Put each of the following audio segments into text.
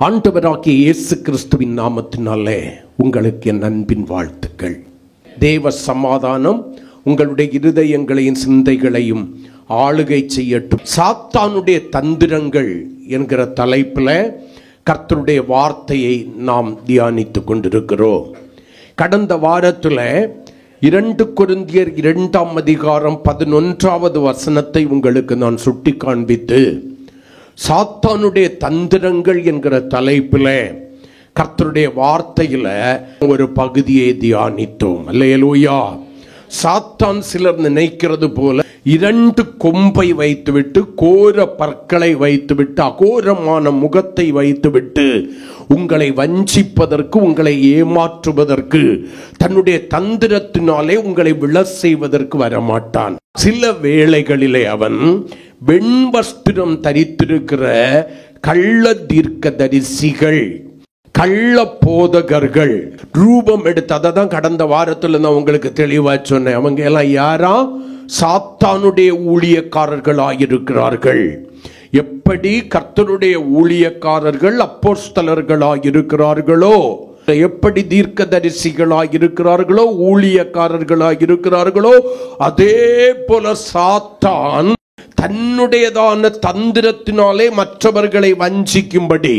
ஆண்டவராகிய இயேசு கிறிஸ்துவின் நாமத்தினாலே உங்களுக்கு என் அன்பின் வாழ்த்துக்கள். தேவ சமாதானம் உங்களுடைய இருதயங்களையும் சிந்தைகளையும் ஆளுகை செய்யட்டும். சாத்தானுடைய தந்திரங்கள் என்கிற தலைப்பில் கர்த்தருடைய வார்த்தையை நாம் தியானித்து கொண்டிருக்கிறோம். கடந்த வாரத்தில் 2 கொரிந்தியர் 2ஆம் அதிகாரம் 11வது வசனத்தை உங்களுக்கு நான் சுட்டி காண்பித்து சாத்தானுடைய தந்திரங்கள் என்கிற தலைப்பில் கர்த்தருடைய வார்த்தையில் ஒரு பகுதியை தியானித்தோம். அல்லேலூயா. சாத்தான் சிலர் நினைக்கிறது போல 2 கொம்பை வைத்துவிட்டு, கோர பற்களை வைத்துவிட்டு, அகோரமான முகத்தை வைத்துவிட்டு உங்களை வஞ்சிப்பதற்கு, உங்களை ஏமாற்றுவதற்கு, தன்னுடைய தந்திரத்தினாலே உங்களை விழ செய்வதற்கு வரமாட்டான். சில வேளைகளிலே அவன் வெண்வஸ்திரம் தரித்திருக்கிற கள்ள தீர்க்கதரிசிகள், கள்ள போதகர்கள் ரூபம் எடுத்து, அதை தான் கடந்த வாரத்தில் நான் உங்களுக்கு தெளிவா சொன்னேன். அவங்க எல்லாம் யாரா? சாத்தானுடைய ஊழியக்காரர்களாயிருக்கிறார்கள். எப்படி கர்த்தருடைய ஊழியக்காரர்கள் அப்போஸ்தலர்களாயிருக்கிறார்களோ, எப்படி தீர்க்கதரிசிகளாயிருக்கிறார்களோ, ஊழியக்காரர்களாயிருக்கிறார்களோ, அதே போல சாத்தான் தன்னுடையதான தந்திரத்தினாலே மற்றவர்களை வஞ்சிக்கும்படி,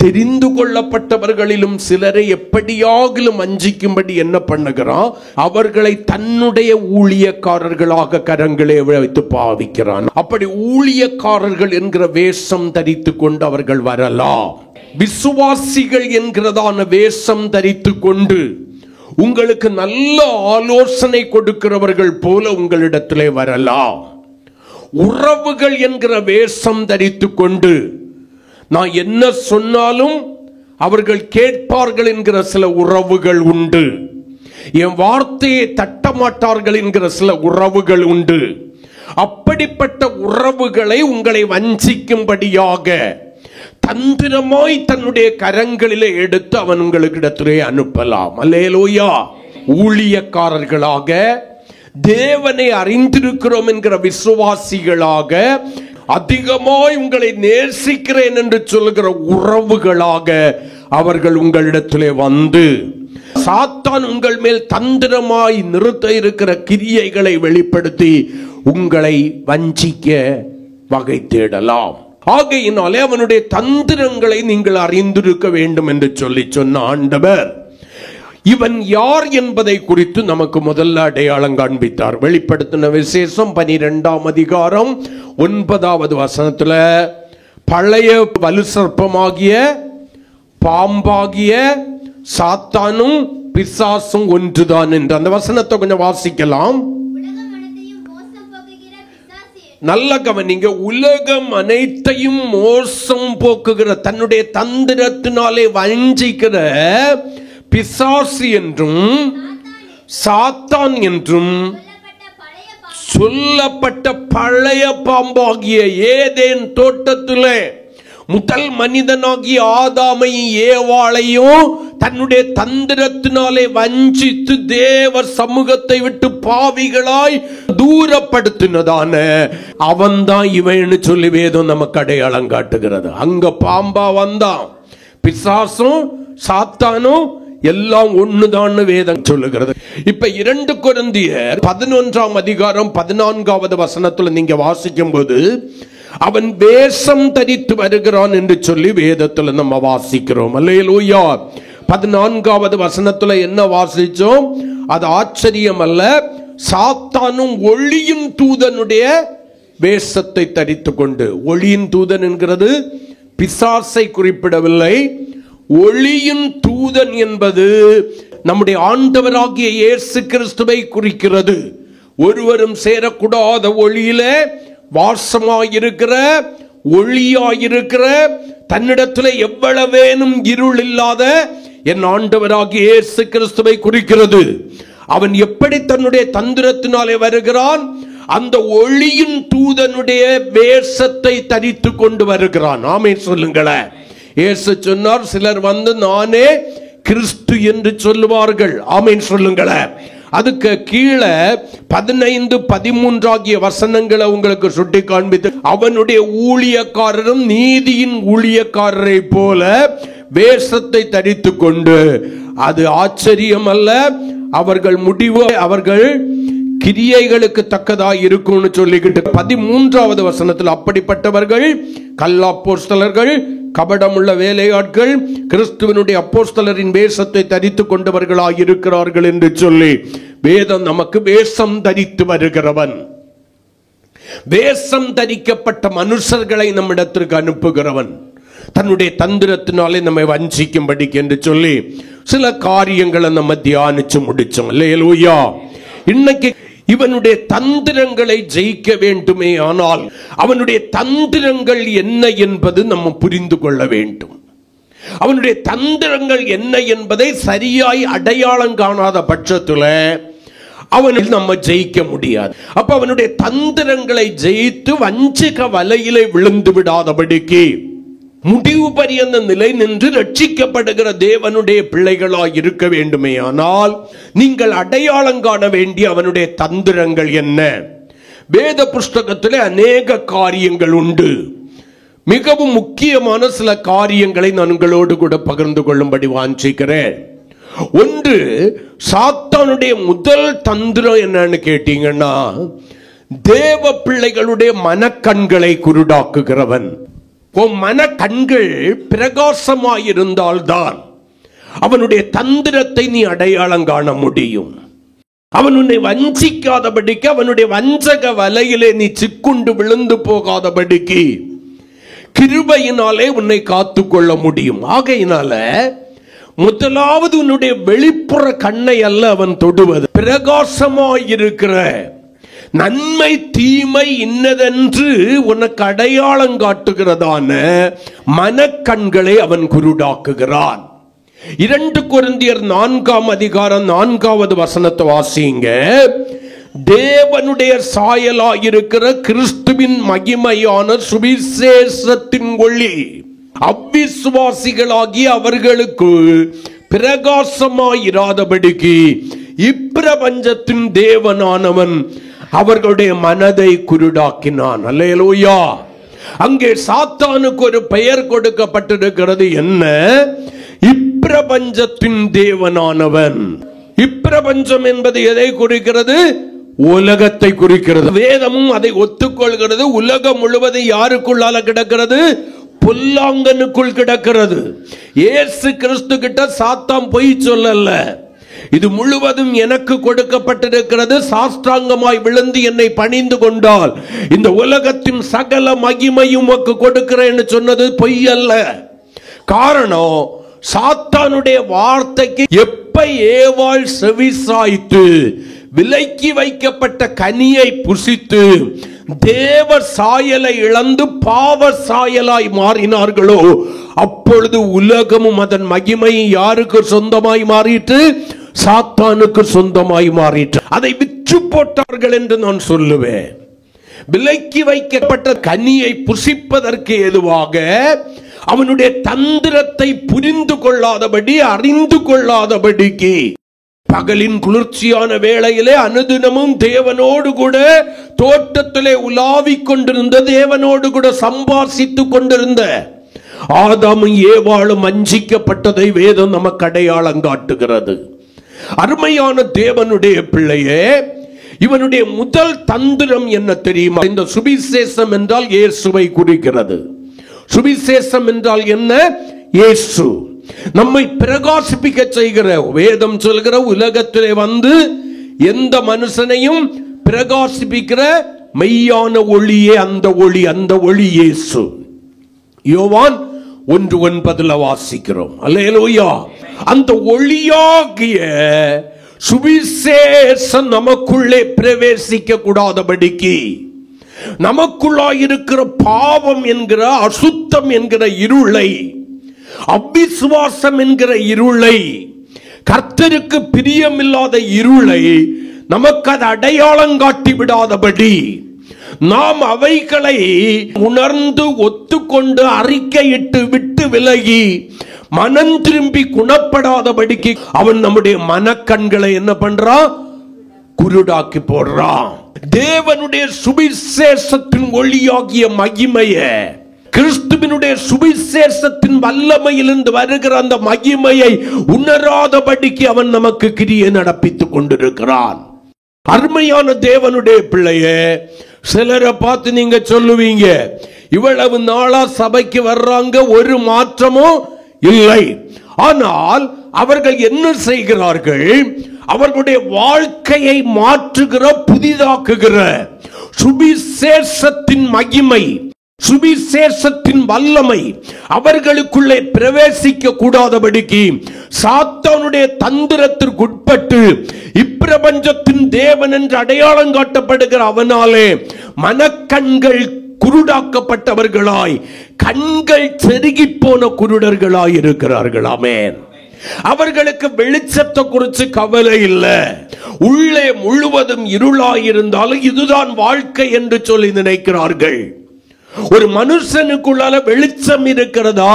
தெரிந்து கொள்ளப்பட்டவர்களிலும் சிலரை எப்படியாகிலும் வஞ்சிக்கும்படி என்ன பண்ணுகிறான்? அவர்களை தன்னுடைய ஊழியக்காரர்களாக கரங்களே வைத்து பாவிக்கிறான். அப்படி ஊழியக்காரர்கள் என்கிற வேஷம் தரித்து கொண்டு அவர்கள் வரலாம். விசுவாசிகள் என்கிறதான வேஷம் தரித்து கொண்டு உங்களுக்கு நல்ல ஆலோசனை கொடுக்கிறவர்கள் போல உங்களிடத்திலே வரலாம். உறவுகள் என்கிற வேஷம் தரித்து கொண்டு நான் என்ன சொன்னாலும் அவர்கள் கேட்பார்கள் என்கிற சில உறவுகள் உண்டு. என் வார்த்தையை தட்டமாட்டார்கள் என்கிற சில உறவுகள் உண்டு. அப்படிப்பட்ட உறவுகளை உங்களை வஞ்சிக்கும்படியாக தந்திரமாய் தன்னுடைய கரங்களிலே எடுத்து அவன் உங்களிடத்திலே அனுப்பலாம். அல்லேலூயா. ஊழியக்காரர்களாக, தேவனை அறிந்திருக்கிறோம் என்கிற விசுவாசிகளாக, அதிகமாய் உங்களை நேசிக்கிறேன் என்று சொல்லுகிற உறவுகளாக அவர்கள் உங்களிடத்திலே வந்து சாத்தான் உங்கள் மேல் தந்திரமாய் நிறுத்த இருக்கிற கிரியைகளை வெளிப்படுத்தி உங்களை வஞ்சிக்க வகை தேடலாம். ஆகையினாலே அவனுடைய தந்திரங்களை நீங்கள் அறிந்திருக்க வேண்டும் என்று சொன்ன ஆண்டவர் இவன் யார் என்பதை குறித்து நமக்கு முதல்ல அடையாளம் காண்பித்தார். வெளிப்படுத்தின விசேஷம் 12ஆம் அதிகாரம் 9வது வசனத்துல பழைய வலு சர்ப்பமாகிய பாம்பாகிய சாத்தானும் பிசாசும் ஒன்றுதான் என்று அந்த வசனத்தை கொஞ்சம் வாசிக்கலாம். நல்ல கவனிங்க. உலகம் அனைத்தையும் மோசம் போக்குகிற, தன்னுடைய தந்திரத்தினாலே வஞ்சிக்கிற பிசாசு என்றும் சாத்தான் என்றும் சொல்லப்பட்ட பழைய பாம்பாகிய ஏதேன் தோட்டத்திலே முதல் மனிதனாகிய ஆதாமையும் ஏவாளையும் தன்னுடைய தந்திரத்தினாலே வஞ்சித்து தேவ சமூகத்தை விட்டு பாவிகளாய் தூரப்படுத்தினதான அவன் தான் இவன்னு சொல்லி வேதம் நமக்கு அடையாளம் காட்டுகிறது. அங்க பாம்பா வந்தான், பிசாசும் சாத்தானும் எல்லாம் ஒண்ணுதான் வேதம் சொல்லுகிறது. இப்ப 2 கொரிந்தியர் 11ஆம் அதிகாரம் 14வது வசனத்துல நீங்க வாசிக்கும் போது அவன் வேஷம் தரித்து வருகிறான் என்று சொல்லி வேதத்துல நம்ம வாசிக்கிறோம். அல்லேலூயா. 14வது வசனத்துல என்ன வாசிச்சோம்? அது ஆச்சரியம் அல்ல, சாத்தானும் ஒளியின் தூதனுடைய வேஷத்தை தரித்து கொண்டு. ஒளியின் தூதன் என்கிறது பிசாசை குறிப்பிடவில்லை. ஒளியின் தூதன் என்பது நம்முடைய ஆண்டவராகிய இயேசு கிறிஸ்துவை குறிக்கிறது. ஒருவரும் சேரக்கூடாத ஒளியிலே வாசமாயிருக்கிற, ஒளியாயிருக்கிற, தன்னிடத்தில் எவ்வளவேனும் இருள் இல்லாத என் ஆண்டவராகிய இயேசு கிறிஸ்துவை குறிக்கிறது. அவன் எப்படி தன்னுடைய தந்திரத்தினாலே வருகிறான்? அந்த ஒளியின் தூதனுடைய வேஷத்தை தரித்து கொண்டு வருகிறான். ஆமென் சொல்லுங்களேன். இயேசு சொன்னார், சிலர் வந்து நானே கிறிஸ்து என்று சொல்லுவார்கள். ஆமென் சொல்லுங்களேன். அதுக்கு கீழே 15, 13 ஆகிய வசனங்களை உங்களுக்கு சுட்டி காண்பித்து, அவனுடைய ஊழியக்காரரும் நீதியின் ஊழியக்காரரை போல வேஷத்தை தரித்து கொண்டு, அது ஆச்சரியம் அல்ல, அவர்கள் முடிவு அவர்கள் கிரியைகளுக்கு தக்கதாக இருக்கும்னு சொல்லிக்கிட்டு 13வது வசனத்தில் அப்படிப்பட்டவர்கள் கள்ளப்போஸ்தலர்கள், கபடமுள்ள வேலையாட்கள், கிறிஸ்துவனுடைய அப்போஸ்தலரின் வேஷத்தை தரித்து கொண்டவர்களாக இருக்கிறார்கள் என்று சொல்லி வேதம் நமக்கு வேஷம் தரித்து வருகிறவன், வேஷம் தரிக்கப்பட்ட மனுஷர்களை நம்மிடத்திற்கு அனுப்புகிறவன், தன்னுடைய தந்திரத்தினாலே நம்மை வஞ்சிக்கும்படிக்கு என்று சொல்லி சில காரியங்களை நம்ம தியானிச்சு முடிச்சோம். அல்லேலூயா. இன்னைக்கு இவனுடைய தந்திரங்களை ஜெயிக்க வேண்டுமே ஆனால் அவனுடைய தந்திரங்கள் என்ன என்பது நம்ம புரிந்து கொள்ள வேண்டும். அவனுடைய தந்திரங்கள் என்ன என்பதை சரியாய் அடையாளம் காணாத பட்சத்தில் அவனில் நம்ம ஜெயிக்க முடியாது. அப்ப அவனுடைய தந்திரங்களை ஜெயித்து வஞ்சக வலையிலே விழுந்து விடாதபடிக்கு முடிவு பரியந்த நிலை நின்று ரட்சிக்கப்படுகிற தேவனுடைய பிள்ளைகளாய் இருக்க வேண்டுமே ஆனால் நீங்கள் அடையாளம் காண வேண்டிய அவனுடைய தந்திரங்கள் என்ன? வேத புஸ்தகத்திலே அநேக காரியங்கள் உண்டு. மிகவும் முக்கியமான சில காரியங்களை நான் உங்களோடு கூட பகிர்ந்து கொள்ளும்படி வாஞ்சிக்கிறேன். ஒன்று, சாத்தானுடைய முதல் தந்திரம் என்னன்னு கேட்டீங்கன்னா, தேவ பிள்ளைகளுடைய மனக்கண்களை குருடாக்குகிறவன். மன கண்கள் பிரகாசமாயிருந்தால்தான் அவனுடைய தந்திரத்தை நீ அடையாளம் காண முடியும். அவன் உன்னை வஞ்சிக்காதபடிக்கு, அவனுடைய வஞ்சக வலையிலே நீ சிக்குண்டு விழுந்து போகாதபடிக்கு கிருபையினாலே உன்னை காத்துக்கொள்ள முடியும். ஆகையினால முதலாவது உன்னுடைய வெளிப்புற கண்ணை அல்ல அவன் தொடுவது, பிரகாசமாயிருக்கிற நன்மை தீமை இன்னதென்று உனக்கு அடையாளம் காட்டுகிறதான மனக்கண்களை அவன் குருடாக்குகிறான். 2 கொரிந்தியர் 4ஆம் அதிகாரம் 4வது வசனத்தை வாசிங்க. தேவனுடைய சாயலாயிருக்கிற கிறிஸ்துவின் மகிமையான சுவிசேஷத்தின் ஒளி அவ்விசுவாசிகளாகிய அவர்களுக்கு பிரகாசமாயிராதபடிக்கு இப்பிரபஞ்சத்தின் தேவனானவன் அவர்களுடைய மனதை குருடாக்கினான். அல்லேலூயா. அங்கே சாத்தானுக்கு ஒரு பெயர் கொடுக்கப்பட்டிருக்கிறது. என்ன? இப்பிரபஞ்சத்தின் தேவனானவன். இப்பிரபஞ்சம் என்பது எதை குறிக்கிறது? உலகத்தை குறிக்கிறது. வேதமும் அதை ஒத்துக்கொள்கிறது. உலகம் முழுவதும் யாருக்குள்ளால கிடக்கிறது? பொல்லாங்கனுக்குள் கிடக்கிறது. இயேசு கிறிஸ்து கிட்ட சாத்தான் பொய் சொல்லல. இது முழுவதும் எனக்கு கொடுக்கப்பட்டிருக்கிறது, சாஸ்திராங்கமாய் விழுந்து என்னை பணிந்து கொண்டால் இந்த உலகத்தின் சகல மகிமையும் உமக்கு கொடுக்கிறேன்னு சொன்னது பொய் அல்ல. காரணம், சாத்தானுடைய வார்த்தைக்கு எப்ப ஏவாள் செவிசாய்த்து விலக்கி வைக்கப்பட்ட கனியை புசித்து தேவ சாயலை இழந்து பாவ சாயலாய் மாறினார்களோ அப்பொழுது உலகமும் அதன் மகிமை யாருக்கு சொந்தமாய் மாறிட்டு? சாத்தானுக்கு சொந்தமாய் மாறிட்டு. அதை விற்று போட்டார்கள் என்று நான் சொல்லுவேன். விலக்கி வைக்கப்பட்ட கனியை புசிப்பதற்கு ஏதுவாக அவனுடைய தந்திரத்தை புரிந்து கொள்ளாதபடி, அறிந்து கொள்ளாதபடிக்கு பகலின் குளிர்ச்சியான வேளையிலே அனுதினமும் தேவனோடு கூட தோட்டத்திலே உலாவிக் கொண்டிருந்த, தேவனோடு கூட சம்பாஷித்துக் கொண்டிருந்த ஆதாமும் ஏவாளும் வஞ்சிக்கப்பட்டதை வேதம் நமக்கு அடையாளம் காட்டுகிறது. அருமையான தேவனுடைய பிள்ளையே, இவனுடைய முதல் தந்திரம் என்ன தெரியுமா? இந்த சுவிசேஷம் என்றால் இயேசுவை குறிக்கிறது. சுவிசேஷம் என்றால் என்ன? இயேசு நம்மை பிரகாசிப்பிக்க செய்கிற, வேதம் சொல்கிற உலகத்திலே வந்து எந்த மனுஷனையும் பிரகாசிப்பிக்கிற மெய்யான ஒளியே அந்த ஒளி. அந்த ஒளி இயேசு. யோவான் 1:9 வாசிக்கிறோம். அல்லேலூயா. அந்த ஒளியாகிய சுவிசேஷம் நமக்குள்ளே பிரவேசிக்க கூடாதபடிக்கு, நமக்குள்ளாயிருக்கிற பாவம் என்கிற அசுத்தம் என்கிற இருளை, அவிசுவாசம் என்கிற இருளை, கர்த்தருக்கு பிரியமில்லாத இருளை நமக்கு அது அடையாளம் காட்டி விடாதபடி நாம் அவைகளை உணர்ந்து ஒத்துக்கொண்டு அறிக்கையிட்டு விட்டு விலகி மனம் திரும்பி குணப்படாதபடிக்கு அவன் நம்முடைய மனக்கண்களை என்ன பண்றான்? குருடாக்கி போடுறான். தேவனுடைய சுவிசேஷத்தின் ஒளியாகிய மகிமையை, கிறிஸ்துவினுடைய சுவிசேஷத்தின் வல்லமையிலிருந்து வருகிற அந்த மகிமையை உணராதபடிக்கு அவன் நமக்கு கிரியை நடப்பித்துக் கொண்டிருக்கிறான். அருமையான தேவனுடைய பிள்ளையே, சிலரை பார்த்து நீங்க சொல்லுவீங்க, இவ்வளவு நாளா சபைக்கு வர்றாங்க, ஒரு மாற்றமும் இல்லை. ஆனால் அவர்கள் என்ன செய்கிறார்கள்? அவர்களுடைய வாழ்க்கையை மாற்றுகிற, புதிதாக்குகிற சுவிசேஷத்தின் மகிமை, சுவிசேஷத்தின் வல்லமை அவர்களுக்குள்ளே பிரவேசிக்க கூடாதபடிக்கு சாத்தானுடைய தந்திரத்திற்கு உட்பட்டு இப்பிரபஞ்சத்தின் தேவன் என்று அடையாளம் காட்டப்படுகிற அவனாலே மனக்கண்கள் குருடாக்கப்பட்டவர்களாய், கண்கள் செருகி போன குருடர்களாய் இருக்கிறார்கள். ஆமென். அவர்களுக்கு வெளிச்சத்தை குறித்து கவலை இல்லை. உள்ளே முழுவதும் இருளாயிருந்தாலும் இதுதான் வாழ்க்கை என்று சொல்லி நினைக்கிறார்கள். ஒரு மனுஷனுக்குள்ளால வெளிச்சம் இருக்கிறதா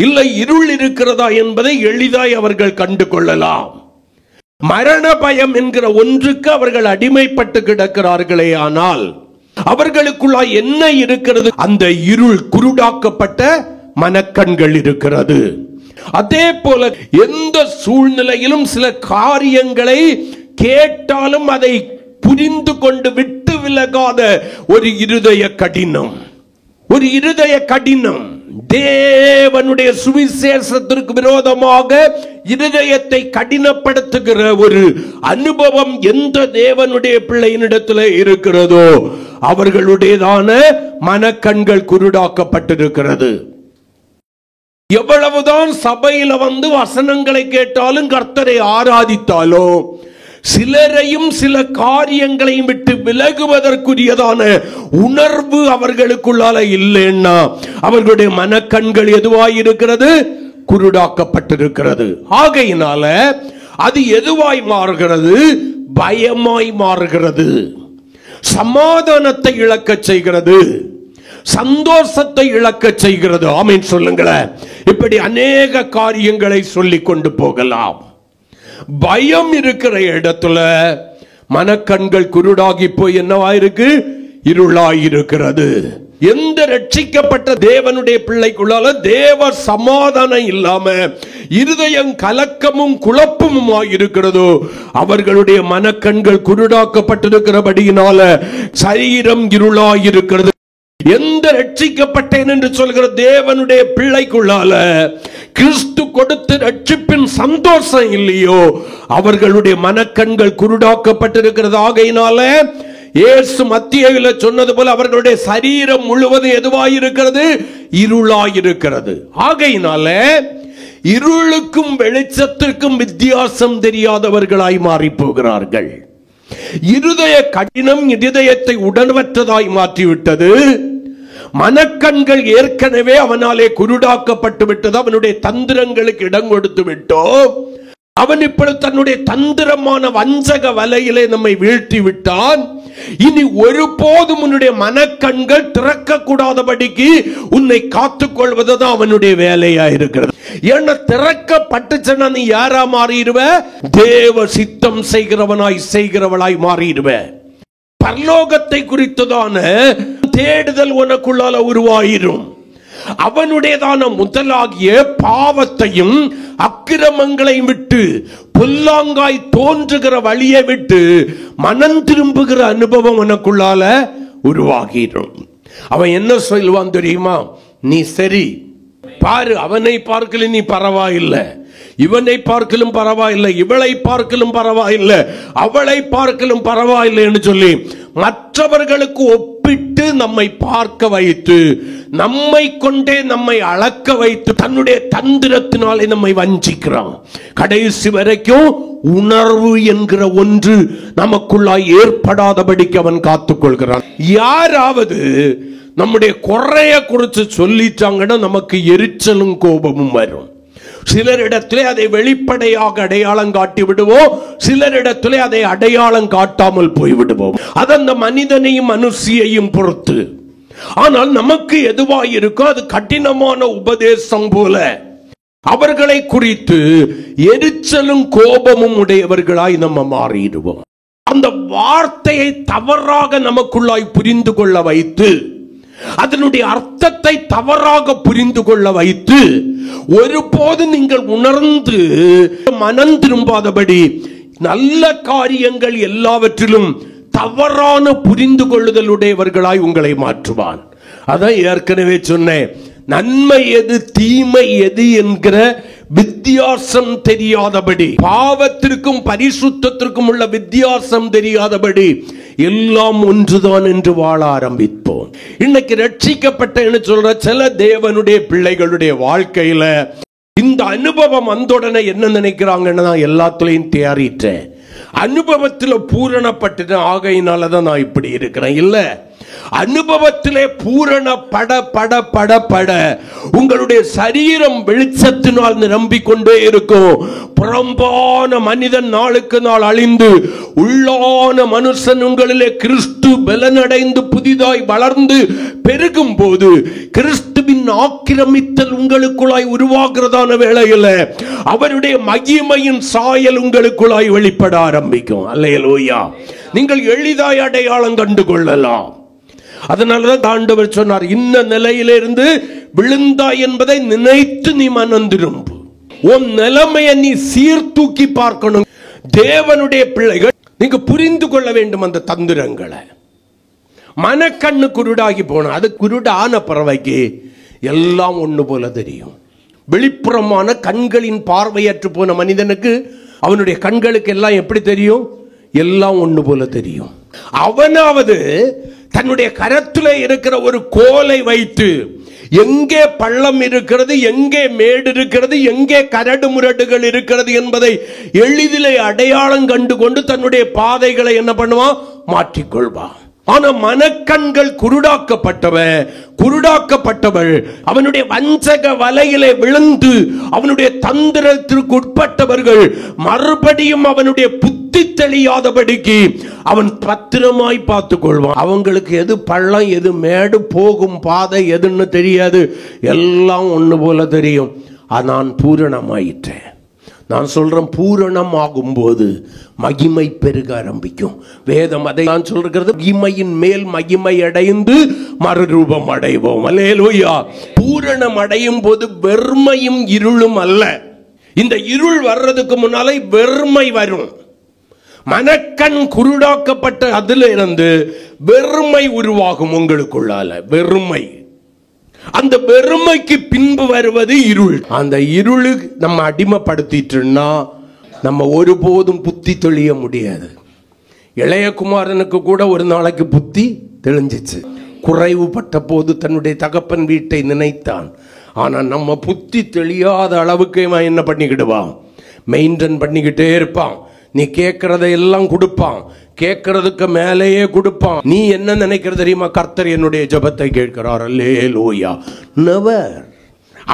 இல்லை இருள் இருக்கிறதா என்பதை எளிதாய் அவர்கள் கண்டு கொள்ளலாம். மரண பயம் என்கிற ஒன்றுக்கு அவர்கள் அடிமைப்பட்டு கிடக்கிறார்களே, ஆனால் அவர்களுக்குள்ளா என்ன இருக்கிறது? அந்த இருள், குருடாக்கப்பட்ட மனக்கண்கள் இருக்கிறது. அதே போல எந்த சூழ்நிலையிலும் சில காரியங்களை கேட்டாலும் அதை புரிந்து கொண்டு விட்டு விலகாத ஒரு இருதய கடினம், ஒரு இருதய கடினம். தேவனுடைய சுவிசேஷத்திற்கு விரோதமாக இருதயத்தை கடினப்படுத்துகிற ஒரு அனுபவம் எந்த தேவனுடைய பிள்ளையினிடத்தில் இருக்கிறதோ அவர்களுடையதான மனக்கண்கள் குருடாக்கப்பட்டிருக்கிறது. எவ்வளவுதான் சபையில வந்து வசனங்களை கேட்டாலும், கர்த்தரை ஆராதித்தாலும், சிலரையும் சில காரியங்களையும் விட்டு விலகுவதற்குரியதான உணர்வு அவர்களுக்குள்ளால இல்லைன்னா அவர்களுடைய மனக்கண்கள் எதுவாய் இருக்கிறது? குருடாக்கப்பட்டிருக்கிறது. ஆகையினால அது எதுவாய் மாறுகிறது? பயமாய் மாறுகிறது, சமாதானத்தை இழக்க செய்கிறது, சந்தோஷத்தை இழக்க செய்கிறது. ஆமென் சொல்லுங்களேன். இப்படி அநேக காரியங்களை சொல்லிக் கொண்டு போகலாம். பயம் இருக்கிற இடத்துல மனக்கண்கள் குருடாகி போய் என்னவாயிருக்கு? இருளாயிருக்கிறது. எந்த ரட்சிக்கப்பட்ட தேவனுடைய பிள்ளைக்குள்ளால தேவ சமாதானம் இல்லாம இருதயம் கலக்கமும் குழப்பமுமாய் இருக்கிறதோ அவர்களுடைய மனக்கண்கள் குருடாக்கப்பட்டிருக்கிறபடியினால சரீரம் இருளாயிருக்கிறது. எந்த ரட்சிக்கப்பட்டேன் என்று சொல்கிற தேவனுடைய பிள்ளைக்குள்ளால கிறிஸ்து கொடுத்த ரட்சிப்பின் சந்தோஷம் இல்லையோ அவர்களுடைய மனக்கண்கள் குருடாக்கப்பட்டிருக்கிறது. ஆகையினால இயேசு மத்தியில சொன்னது போல அவர்களுடைய சரீரம் முழுவதும் எதுவாயிருக்கிறது? இருளாயிருக்கிறது. ஆகையினால இருளுக்கும் வெளிச்சத்திற்கும் வித்தியாசம் தெரியாதவர்களாய் மாறி போகிறார்கள். இருதய கடினம் இருதயத்தை உடனவற்றதாய் மாற்றிவிட்டது. மனக்கண்கள் ஏற்கனவே அவனாலே குருடாக்கப்பட்டு விட்டது. அவனுடைய தந்திரங்களுக்கு இடம் கொடுத்து விட்டோம். அவன் இப்பொழுது தன்னுடைய தந்திரமான வஞ்சக வலையிலே நம்மை வீழ்த்தி விட்டான். இனி ஒருபோதும் உன்னுடைய மனக்கண்கள் திறக்க கூடாதபடிக்கு உன்னை காத்துக் கொள்வதுதான் அவனுடைய வேலையா இருக்கிறது. ஏன்னா திறக்கப்பட்டுச்சுன்னா நீ யாரா மாறிடுவ? தேவ சித்தம் செய்கிறவனாய் மாறிடுவ. பரலோகத்தை குறித்ததான தேடுதல் உனக்குள்ளால உருவாயிரும். அவனுடையதான முதலாகிய பாவத்தையும் அக்கிரமங்களையும் விட்டு பொல்லாங்காய் தோன்றுகிற வழியை விட்டு மனம் திரும்புகிற அனுபவம் உனக்குள்ளால உருவாகிடும். அவன் என்ன சொல்லுவான் தெரியுமா? நீ சரி பாரு, அவனை பார்க்கல நீ பரவாயில்லை, இவனை பார்க்கலும் பரவாயில்லை, இவளை பார்க்கலும் பரவாயில்லை, அவளை பார்க்கலும் பரவாயில்லை என்று சொல்லி மற்றவர்களுக்கு ஒப்பிட்டு நம்மை பார்க்க வைத்து நம்மை கொண்டே நம்மை அளக்க வைத்து தன்னுடைய தந்திரத்தினாலே நம்மை வஞ்சிக்கிறான். கடைசி வரைக்கும் உணர்வு என்கிற ஒன்று நமக்குள்ளாய் ஏற்படாதபடிக்கு அவன் காத்துக்கொள்கிறான். யாராவது நம்முடைய குறைய குறித்து சொல்லிட்டாங்கன்னா நமக்கு எரிச்சலும் கோபமும் வரும். சிலரிடத்திலே அதை வெளிப்படையாக அடையாளம் காட்டி விடுவோம், சிலரிடத்திலே அதை அடையாளம் காட்டாமல் போய்விடுவோம். அது அந்த மனிதனையும் மனுஷியையும் பொறுத்து. ஆனால் நமக்கு எதுவாயிருக்கோ அது கடினமான உபதேசம் போல அவர்களை குறித்து எரிச்சலும் கோபமும் உடையவர்களாய் நம்ம மாறிடுவோம். அந்த வார்த்தையை தவறாக நமக்குள்ளாய் புரிந்து கொள்ள வைத்து, அதனுடைய அர்த்தத்தை தவறாக புரிந்து கொள்ள வைத்து, ஒருபோது நீங்கள் உணர்ந்து மனம் திரும்பாதபடி நல்ல காரியங்கள் எல்லாவற்றிலும் தவறான புரிந்து கொள்ளுதலுடையவர்களாய் உங்களை மாற்றுவான். அதான் ஏற்கனவே சொன்னேன், நன்மை எது தீமை எது என்கிற வித்தியாசம் தெரியாதபடி, பாவத்திற்கும் பரிசுத்தத்திற்கும் உள்ள வித்தியாசம் தெரியாதபடி எல்லாம் ஒன்றுதான் என்று வாழ ஆரம்பிப்போம். இன்னைக்கு ரட்சிக்கப்பட்ட சொல்ற சில தேவனுடைய பிள்ளைகளுடைய வாழ்க்கையில இந்த அனுபவம் வந்தோடனே என்ன நினைக்கிறாங்கன்னு நான் எல்லாத்துலயும் தேறிட்டேன், அனுபவத்தில் பூரணப்பட்டு ஆகையினாலதான் நான் இப்படி இருக்கிறேன். இல்ல, அனுபவத்திலே பூரண பட பட பட பட உங்களுடைய சரீரம் வெளிச்சத்தினால் நிரம்பிக் கொண்டே இருக்கும். புறம்பான மனிதன் நாளுக்கு நாள் அழிந்து உள்ளான மனுஷன் உங்களிலே கிறிஸ்து பலனடைந்து புதிதாய் வளர்ந்து பெருகும் போது கிறிஸ்துவின் ஆக்கிரமித்தல் உங்களுக்குள்ளாய் உருவாகிறதான வேளையில் அவருடைய மகிமையின் சாயல் உங்களுக்குள்ளாய் வெளிப்பட ஆரம்பிக்கும். அல்லேலூயா. நீங்கள் எளிதாய் அடையாளம் கண்டு கொள்ளலாம். அதனாலதான் ஆண்டவர் சொன்னார், இந்த நிலையிலிருந்து விழுந்தாய் என்பதை நினைத்து நீ மனம் திரும்பு. உன் நிலைமையை நீ சீர்தூக்கி பார்க்கணும். தேவனுடைய பிள்ளைகள் நீங்க புரிந்து கொள்ள வேண்டும் அந்த தந்திரங்களை. மனக்கண்ணு குருடாகி போன, அது குருடான பறவைக்கு எல்லாம் ஒண்ணு போல தெரியும். வெளிப்புறமான கண்களின் பார்வையற்று போன மனிதனுக்கு அவனுடைய கண்களுக்கு எல்லாம் எப்படி தெரியும்? எல்லாம் ஒண்ணு போல தெரியும். அவனாவது தன்னுடைய கரத்திலே இருக்கிற ஒரு கோலை வைத்து எங்கே பள்ளம் இருக்கிறது, எங்கே மேடு இருக்கிறது, எங்கே கரடு முரடுகள் இருக்கிறது என்பதை எளிதிலே அடையாளம் கண்டு கொண்டு தன்னுடைய பாதைகளை என்ன பண்ணுவான்? மாற்றிக்கொள்வான். ஆனா மனக்கண்கள் குருடாக்கப்பட்டவள் அவனுடைய வஞ்சக வலையிலே விழுந்து அவனுடைய தந்திரத்திற்கு உட்பட்டவர்கள் மறுபடியும் அவனுடைய புத்தி தெளியாதபடிக்கு அவன் பத்திரமாய் பார்த்துக் கொள்வான். அவங்களுக்கு எது பள்ளம் எது மேடு, போகும் பாதை எதுன்னு தெரியாது, எல்லாம் ஒண்ணு போல தெரியும். நான் பூரணமாயிட்டேன். நான் சொல்றேன், பூரணம் ஆகும் போது மகிமை பெருக ஆரம்பிக்கும். வேதம் அதை நான் சொல்றது, மகிமையின் மேல் மகிமை அடைந்து மறுரூபம் அடைவோம். அல்லேலூயா. பூரணம் அடையும் போது வெறுமையும் இருளும் அல்ல. இந்த இருள் வர்றதுக்கு முன்னாலே வெறுமை வரும். மனக்கண் குருடாக்கப்பட்ட அதுல இருந்து வெறுமை உருவாகும் உங்களுக்குள்ளால. வெறுமை, அந்த வெறுமைக்கு பின்பு வருவது இருள். அந்த இருளு நம்ம அடிமைப்படுத்திட்டுன்னா நம்ம ஒருபோதும் புத்தி தெளிய முடியாது. இளையகுமாரனுக்கு கூட ஒரு நாளைக்கு புத்தி தெளிஞ்சிச்சு. குறைவுபட்ட போது தன்னுடைய தகப்பன் வீட்டை நினைத்தான். ஆனா நம்ம புத்தி தெளியாத அளவுக்கு என்ன பண்ணிக்கிடுவான்? மெயின்டைன் பண்ணிக்கிட்டே இருப்பான். நீ கேட்கறதையெல்லாம் கொடுப்பான், கேட்கறதுக்கு மேலேயே கொடுப்பான். நீ என்ன நினைக்கிறது தெரியுமா? கர்த்தர் என்னுடைய ஜெபத்தை கேட்கிறார். அல்லேலூயா. நெவர்.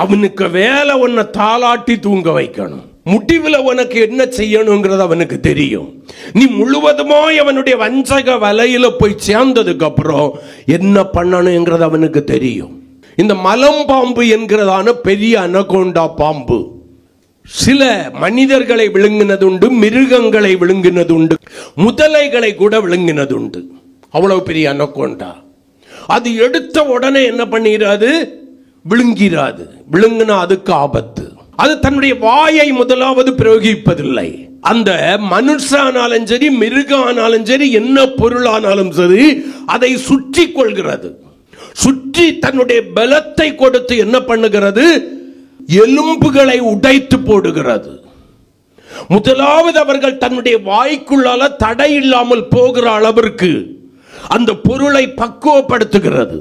அவனுக்கு வேலை உன்னை தாளாட்டி தூங்க வைக்கணும். முடிவில் உனக்கு என்ன செய்யணுங்கிறது அவனுக்கு தெரியும். நீ முழுவதுமாய் அவனுடைய வஞ்சக வலையில போய் சேர்ந்ததுக்கு அப்புறம் என்ன பண்ணணுங்கிறது அவனுக்கு தெரியும். இந்த மலம் பாம்பு என்கிறதான பெரிய அனகோண்டா பாம்பு சில மனிதர்களை விழுங்கினதுண்டு, மிருகங்களை விழுங்கினதுண்டு, முதலைகளை கூட விழுங்கினதுண்டு. அவ்வளவு பெரிய அனகோண்டா. அது எடுத்த உடனே என்ன பண்ணிராது? விழுங்கிறாது. விழுங்கினா அதுக்கு ஆபத்து. அது தன்னுடைய வாயை முதலாவது பிரயோகிப்பதில்லை. அந்த மனுஷனாலும் சரி, மிருகமானாலும் சரி, என்ன பொருளானாலும் சரி, அதை சுற்றி கொள்கிறது. சுற்றி தன்னுடைய பலத்தை கொடுத்து என்ன பண்ணுகிறது? எலும்புகளை உடைத்து போடுகிறது. முதலாவது அவர்கள் தன்னுடைய வாய்க்குள்ளால தடை இல்லாமல் போகிற அளவிற்கு அந்த பொருளை பக்குவப்படுத்துகிறது.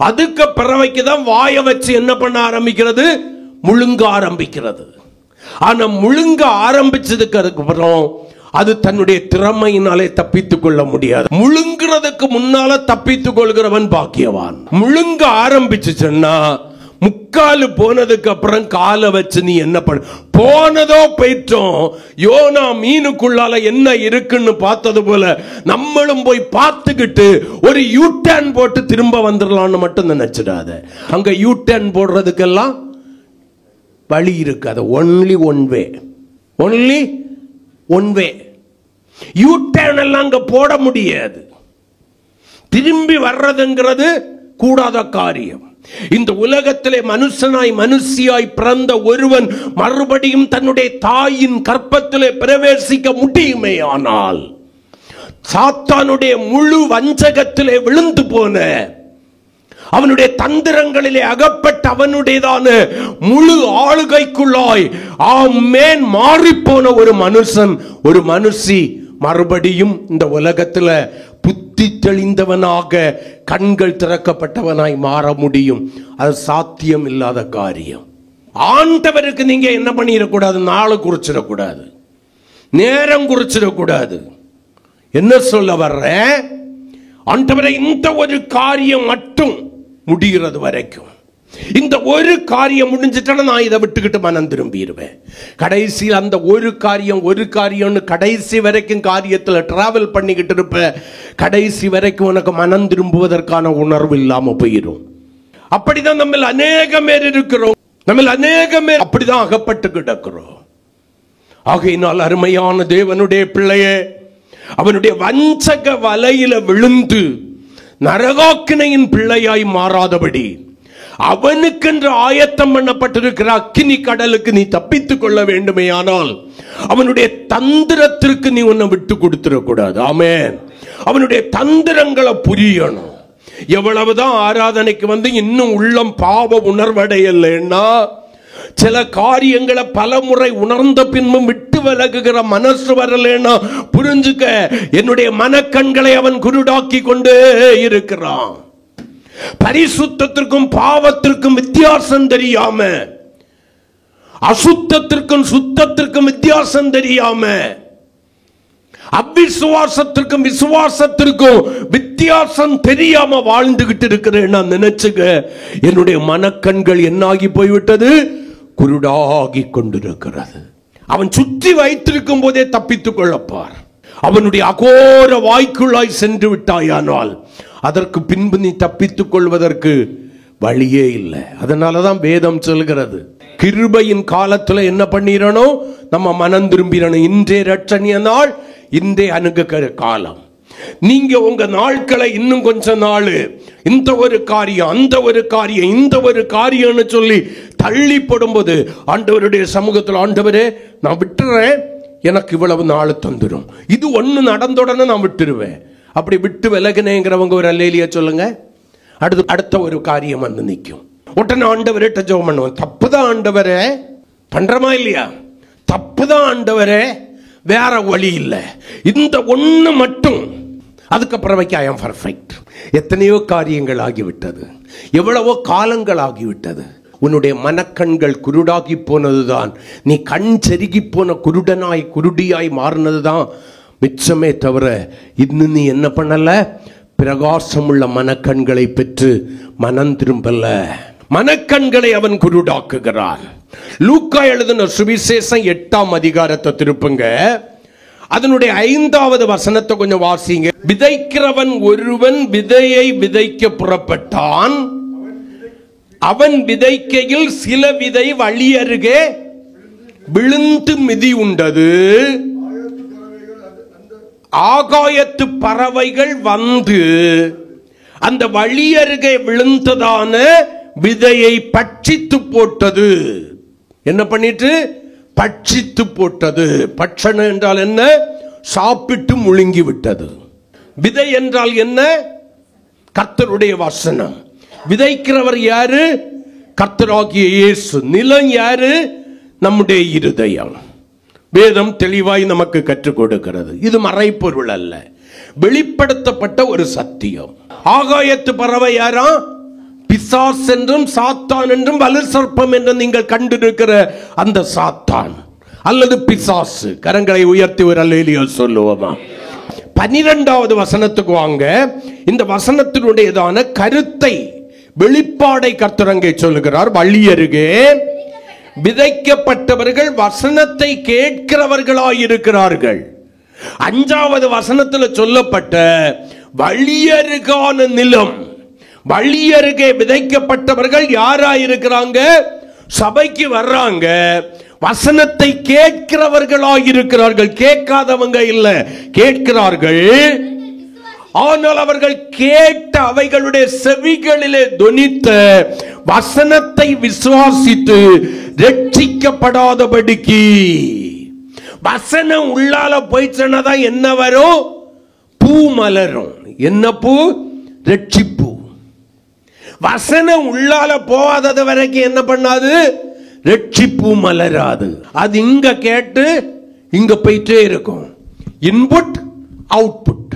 அதுக்கு பறவைக்கு தான் வாயை வச்சு என்ன பண்ண ஆரம்பிக்கிறது? முழுங்க ஆரம்பிக்கிறது. ஆனா முழுங்க ஆரம்பிச்சதுக்கு அப்புறம் அது தன்னுடைய திறமையினாலே தப்பித்துக் கொள்ள முடியாது. முழுங்குறதுக்கு முன்னால தப்பித்துக் கொள்கிறவன் பாக்கியவான். முழுங்க ஆரம்பிச்சுன்னா முக்காலு போனதுக்கு அப்புறம் காலை வச்சு நீ என்ன பண்ண? போனதோ போயிட்டோம். யோனா மீனுக்குள்ளால என்ன இருக்குன்னு பார்த்தது போல நம்மளும் போய் பார்த்துக்கிட்டு ஒரு யூ டர்ன் போட்டு திரும்ப வந்துடலாம்னு மட்டும் நினைச்சிடாத. அங்க யூ டர்ன் போடுறதுக்கெல்லாம் வழி இருக்காது. Only one way. Only one way. U-turn எல்லாம் அங்க போட முடியாது. திரும்பி வர்றதுங்கிறது கூடாத காரியம். இந்த உலகத்திலே மனுஷனாய் மனுஷியாய் பிறந்த ஒருவன் மறுபடியும் தன்னுடைய தாயின் கற்பத்திலே பிரவேசிக்க முடியுமே, ஆனால் சாத்தானுடைய முழு வஞ்சகத்திலே விழுந்து போன, அவனுடைய தந்திரங்களிலே அகப்பட்ட, அவனுடையதான முழு ஆளுகைக்குள்ளாய் ஆமென் மாறிப்போன ஒரு மனுஷன், ஒரு மனுஷி மறுபடியும் இந்த உலகத்தில் புத்தி தெளிந்தவனாக, கண்கள் திறக்கப்பட்டவனாய் மாற முடியும். அது சாத்தியம் இல்லாத காரியம். ஆண்டவருக்கு நீங்க என்ன பண்ணிடக்கூடாது? நாளை குறிச்சிடக்கூடாது, நேரம் குறிச்சிடக்கூடாது. என்ன சொல்ல வர்ற? ஆண்டவரை, இந்த ஒரு காரியம் மட்டும் முடிகிறது வரைக்கும், இந்த ஒரு காரியம் முடிஞ்சிட்டா நான் இதை விட்டுக்கிட்டு மனம் திரும்பிடுவேன். கடைசியில் அந்த ஒரு காரியம்னு கடைசி வரைக்கும் காரியத்தில் டிராவல் பண்ணிக்கிட்டு இருப்ப, கடைசி வரைக்கும் உனக்கு மனம் திரும்புவதற்கான உணர்வு இல்லாம போயிடும். அப்படிதான் நம்ம அநேக பேர் இருக்கிறோம். நம்ம அநேக பேர் அப்படிதான் அகப்பட்டு கிடக்கிறோம். ஆகையினால் அருமையான தேவனுடைய பிள்ளையே, அவனுடைய வஞ்சக வலையில விழுந்து நரகாக்கினையின் பிள்ளையாய் மாறாதபடி அவனுக்கென்று ஆயத்தம் பண்ணப்பட்டிருக்கிற அக்கினி கடலுக்கு நீ தப்பித்துக் கொள்ள வேண்டுமே, ஆனால் அவனுடைய தந்திரத்திற்கு நீ உன்னை விட்டு கொடுத்துடக்கூடாது. ஆமென். அவனுடைய தந்திரங்களை புரியணும். எவ்வளவுதான் ஆராதனைக்கு வந்து இன்னும் உள்ளம் பாவ உணர்வடையலைன்னா, சில காரியங்களை பல முறை உணர்ந்த பின்பும் விட்டு விலகுகிற மனசு வரலன்னா புரிஞ்சுக்க, என்னுடைய மனக்கண்களை அவன் குருடாக்கி கொண்டே இருக்கிறான். பரிசுத்தத்திற்கும் பாவத்திற்கும் வித்தியாசம் தெரியாம, அசுத்தத்திற்கும் சுத்தத்திற்கும் வித்தியாசம் தெரியாம, அவிசுவாசத்திற்கும் விசுவாசத்திற்கும் வித்தியாசம் தெரியாம வாழ்ந்துகிட்டு இருக்கிறேன். நான் நினைச்சுக்க, என்னுடைய மனக்கண்கள் என்னாகி போய்விட்டது? குருடாகி கொண்டிருக்கிறது. அவன் சுற்றி வைத்திருக்கும் போதே தப்பித்துக் கொள்ளப்பார். அவனுடைய அகோர வாய்க்குள்ளாய் சென்று விட்டாயானால் அதற்கு பின்பு நீ தப்பித்துக் கொள்வதற்கு வழியே இல்லை. அதனாலதான் வேதம் சொல்கிறது, கிருபையின் காலத்துல என்ன பண்ணிடணும்? நம்ம மனம் திரும்பிடணும். இன்றே ரட்சணிய நாள், இன்றே அணுகுகிற காலம். நீங்க உங்க நாட்களை இன்னும் கொஞ்ச நாள் இந்த ஒரு காரியம், அந்த ஒரு காரியம், இந்த ஒரு காரியம்னு சொல்லி தள்ளி போடும்போது ஆண்டவருடைய சமூகத்தில், ஆண்டவரே நான் விட்டுறேன், எனக்கு இவ்வளவு நாள் தந்துடும், இது ஒண்ணு நடந்த உடனே நான் விட்டுருவேன். அப்படி விட்டு விலகினேங்கிறவங்க ஒரு அல்லேலியா சொல்லுங்க. அடுத்த ஒரு காரியம் வந்து நிற்கும். உடனே ஆண்டவரேட்ட ஜெபம் பண்ணுவோம். தப்புதான் ஆண்டவரே, பண்றமா இல்லையா? தப்புதான் ஆண்டவரே, வேற வழி இல்லை, இந்த ஒண்ணு மட்டும். அதுக்கப்புறம் ஐ ஆம் பர்ஃபெக்ட். எத்தனையோ காரியங்கள் ஆகிவிட்டது, எவ்வளவோ காலங்கள் ஆகிவிட்டது. உன்னுடைய மனக்கண்கள் குருடாகி போனதுதான், நீ கண் செருகி போன குருடனாய் குருடியாய் மாறினதுதான் மிச்சமே தவிர, இன்னும் நீ என்ன பண்ணல? பிரகாசமுள்ள மனக்கண்களை பெற்று மனம் திரும்பல. மனக்கண்களை அவன் குருடாக்குகிறான். லூக்கா எழுதின சுவிசேஷம் 8ஆம் அதிகாரத்தை திருப்புங்க, அதனுடைய 5வது வசனத்தை கொஞ்சம் வாசிங்க. விதைக்கிறவன் ஒருவன் விதையை விதைக்க புறப்பட்டான். அவன் விதைக்கையில் சில விதை வழி அருகே விழுந்து மிதி உண்டது. ஆகாயத்து பறவைகள் வந்து அந்த வழி அருகே விழுந்ததான விதையை பட்சித்து போட்டது. என்ன பண்ணிட்டு? பட்சித்து போட்டது. பட்சண என்றால் என்ன? சாப்பிட்டு முழுங்கி விட்டது. விதை என்றால் என்ன? கர்த்தருடைய வசனம். விதைக்கிறவர் யாரு? கர்த்தராகிய இயேசு. நிலம் யாரு? நம்முடைய இருதயம். வேதம் தெளிவாய் நமக்கு கற்றுக் கொடுக்கிறது. இது மறைப்பொருள் அல்ல, வெளிப்படுத்தப்பட்ட ஒரு சத்தியம். ஆகாயத்து பறவை யாரா? பிசாஸ் என்றும் சாத்தான் என்றும் வலு சர்ப்பம் என்றும் நீங்கள் கண்டிருக்கிற அந்த சாத்தான் அல்லது பிசாசு. கரங்களை உயர்த்தி ஒரு அல்லேலூயா சொல்லுவோமா? 12வது வசனத்துக்கு வாங்க. இந்த வசனத்தினுடையதான கருத்தை, வெளிப்பாடை கர்த்தர் அங்கே சொல்லுகிறார். வழி அருகே விதைக்கப்பட்டவர்கள் வசனத்தை கேட்கிறவர்களாயிருக்கிறார்கள். 5வது வசனத்தில் சொல்லப்பட்ட வழியருகான நிலம், வழியருகே விதைக்கப்பட்டவர்கள் யாராயிருக்கிறாங்க? சபைக்கு வர்றாங்க, வசனத்தை கேட்கிறவர்களாக இருக்கிறார்கள். கேட்காதவங்க இல்ல, கேட்கிறார்கள். ஆனால் அவர்கள் கேட்ட அவைகளுடைய செவிகளிலே தொனித்த வசனத்தை விசுவாசித்து ரட்சிக்கப்படாதபடிக்கு. வசனம் உள்ளால போயிடுச்சுன்னாதான் என்ன வரும்? பூ மலரும். என்ன பூ? ரட்சிப்பு. வசனம் உள்ளால போகாதது வரைக்கும் என்ன பண்ணாது? ரட்சிப்பு மலராது. அது இங்க கேட்டு இங்க போயிட்டே இருக்கும். Input output.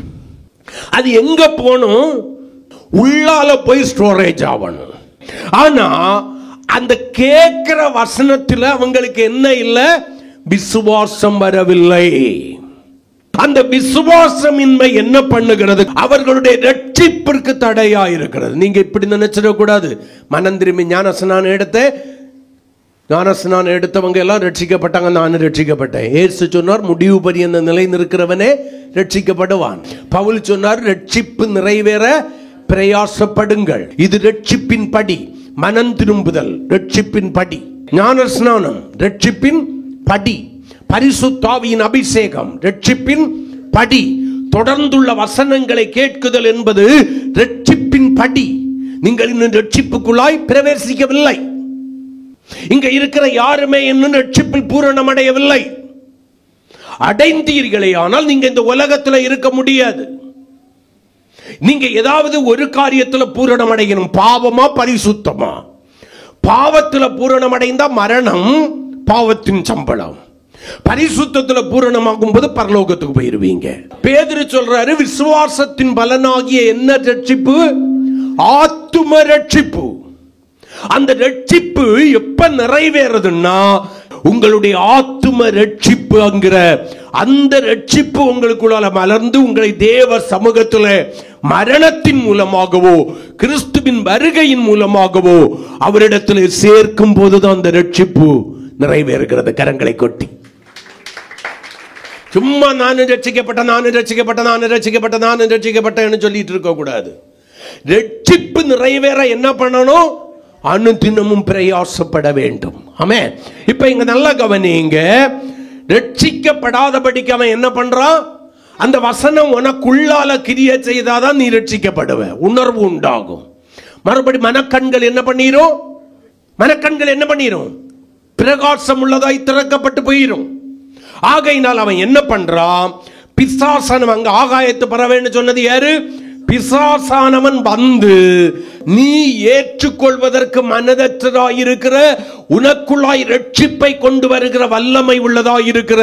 அது எங்க போகணும்? உள்ளால போய் ஸ்டோரேஜ் ஆகணும். ஆனா அந்த கேட்கிற வசனத்தில் அவங்களுக்கு என்ன இல்லை? விசுவாசம் வரவில்லை. அந்த விசுவாசமின்மை என்ன பண்ணுகிறது? அவர்களுடைய ரட்சிப்பிற்கு தடையா இருக்கிறது. நீங்க இப்படி நினைச்சிடக்கூடாது. மனம் திரும்பி ஞானஸ்நானம் எடுத்தவங்க எல்லாம் ரட்சிக்கப்பட்டாங்க, நானும் ரட்சிக்கப்பட்டேன். இயேசு சொன்னார், முடிவு பரியந்த நிலை நிற்கிறவனே ரட்சிக்கப்படுவான். பவுல் சொன்னார், ரட்சிப்பு நிறைவேற பிரயாசப்படுங்கள். இது ரட்சிப்பின் படி. மனம் திரும்புதல் ரட்சிப்பின் படி. ஞானஸ்நானம் ரட்சிப்பின் படி. பரிசுத்த ஆவியின் அபிஷேகம் ரட்சிப்பின் படி. தொடர்ந்துள்ள வசனங்களை கேட்குதல் என்பது ரட்சிப்பின் படி. நீங்கள் இன்னும் ரட்சிப்புக்குள்ளாய் பிரவேசிக்கவில்லை. இங்க இருக்கிற யாருமே இன்னும் ரட்சிப்பில் பூரணம் அடையவில்லை. அடைந்தீர்களே ஆனால் நீங்க இந்த உலகத்தில் இருக்க முடியாது. நீங்க ஏதாவது ஒரு காரியத்தில் பூரணம் அடையணும். பாவமா பரிசுத்தமா? பாவத்தில் பூரணம் அடைந்தா மரணம், பாவத்தின் சம்பளம். பரிசுத்தத்தில் பூரணமாகும் போது பரலோகத்துக்கு போயிருவீங்க. பேதுரு சொல்றாரு, விசுவாசத்தின் பலனாகிய என்ன ரட்சிப்பு? ஆத்தும ரட்சிப்பு. அந்த ரட்சிப்பு எப்ப நிறைவேறதுன்னா, உங்களுடைய ஆத்தும ரட்சிப்பு என்கிற அந்த ரட்சிப்பு உங்களுக்குள்ள மலர்ந்து உங்களை தேவ சமூகத்தில் மரணத்தின் மூலமாகவோ கிறிஸ்துவின் வருகையின் மூலமாகவோ அவரிடத்தில் சேர்க்கும் போதுதான் அந்த ரட்சிப்பு நிறைவேறுகிறது. கரங்களை கொட்டி சும்மா நானும் ரட்சிக்கப்பட்டேன்னு சொல்லிட்டு இருக்க கூடாது. ரட்சிப்பு நிறைவேற என்ன பண்ணணும்? அனுதினமும் பிரயாசப்பட வேண்டும். ஆமென். இப்ப இங்க நல்ல கவனிங்க. ரட்சிக்கப்படாதபடிக்கு அவன் என்ன பண்றான்? அந்த வசனம் உனக்குள்ளால கிரியை செய்தாதான் நீ ரட்சிக்கப்படுவ. உணர்வு உண்டாகும். மறுபடி மனக்கண்கள் என்ன பண்ணிரும்? பிரகாசம் உள்ளதாய் திறக்கப்பட்டு போயிரும். ஆகையினால் அவன் என்ன பண்றான்? பிசாசானவன், அங்க ஆகாயத்து பறவைன்னு சொன்னது யாரு? பிசாசானவன் வந்து நீ ஏற்றுக்கொள்வதற்கு மனதற்றதாயிருக்கிற, உனக்குள்ளாய் ரட்சிப்பை கொண்டு வருகிற வல்லமை உள்ளதாயிருக்கிற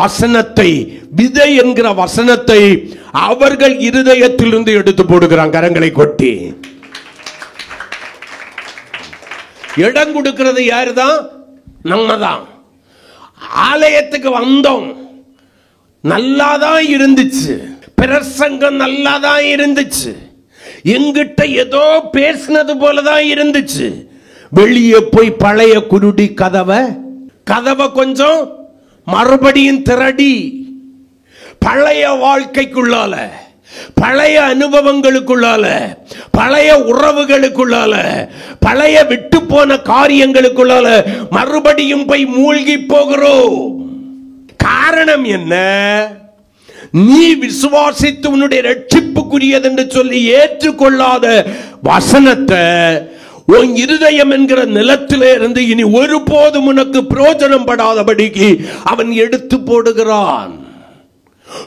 வசனத்தை, விதை என்கிற வசனத்தை அவர்கள் இருதயத்திலிருந்து எடுத்து போடுகிறான். கரங்களை கொட்டி இடம் கொடுக்கிறது யாருதான்? நம்ம தான். ஆலயத்துக்கு வந்தோம், நல்லாதான் இருந்துச்சு, பிரசங்கம் நல்லாதான் இருந்துச்சு, எங்கிட்ட ஏதோ பேசினது போலதான் இருந்துச்சு. வெளியே போய் பழைய குருடி கதவை கொஞ்சம் மறுபடியும் திரடி, பழைய வாழ்க்கைக்குள்ளால, பழைய அனுபவங்களுக்குள்ளால, பழைய உறவுகளுக்குள்ளால, பழைய விட்டு போன காரியங்களுக்குள்ளால மறுபடியும் போய் மூழ்கி போகிறோம். காரணம் என்ன? நீ விசுவாசித்து உன்னுடைய ரட்சிப்புக்குரியது என்று சொல்லி ஏற்றுக்கொள்ளாத வசனத்தை உன் இருதயம் என்கிற நிலத்திலே இருந்து இனி ஒருபோதும் உனக்கு பிரயோஜனம் படாதபடிக்கு அவன் எடுத்து போடுகிறான்.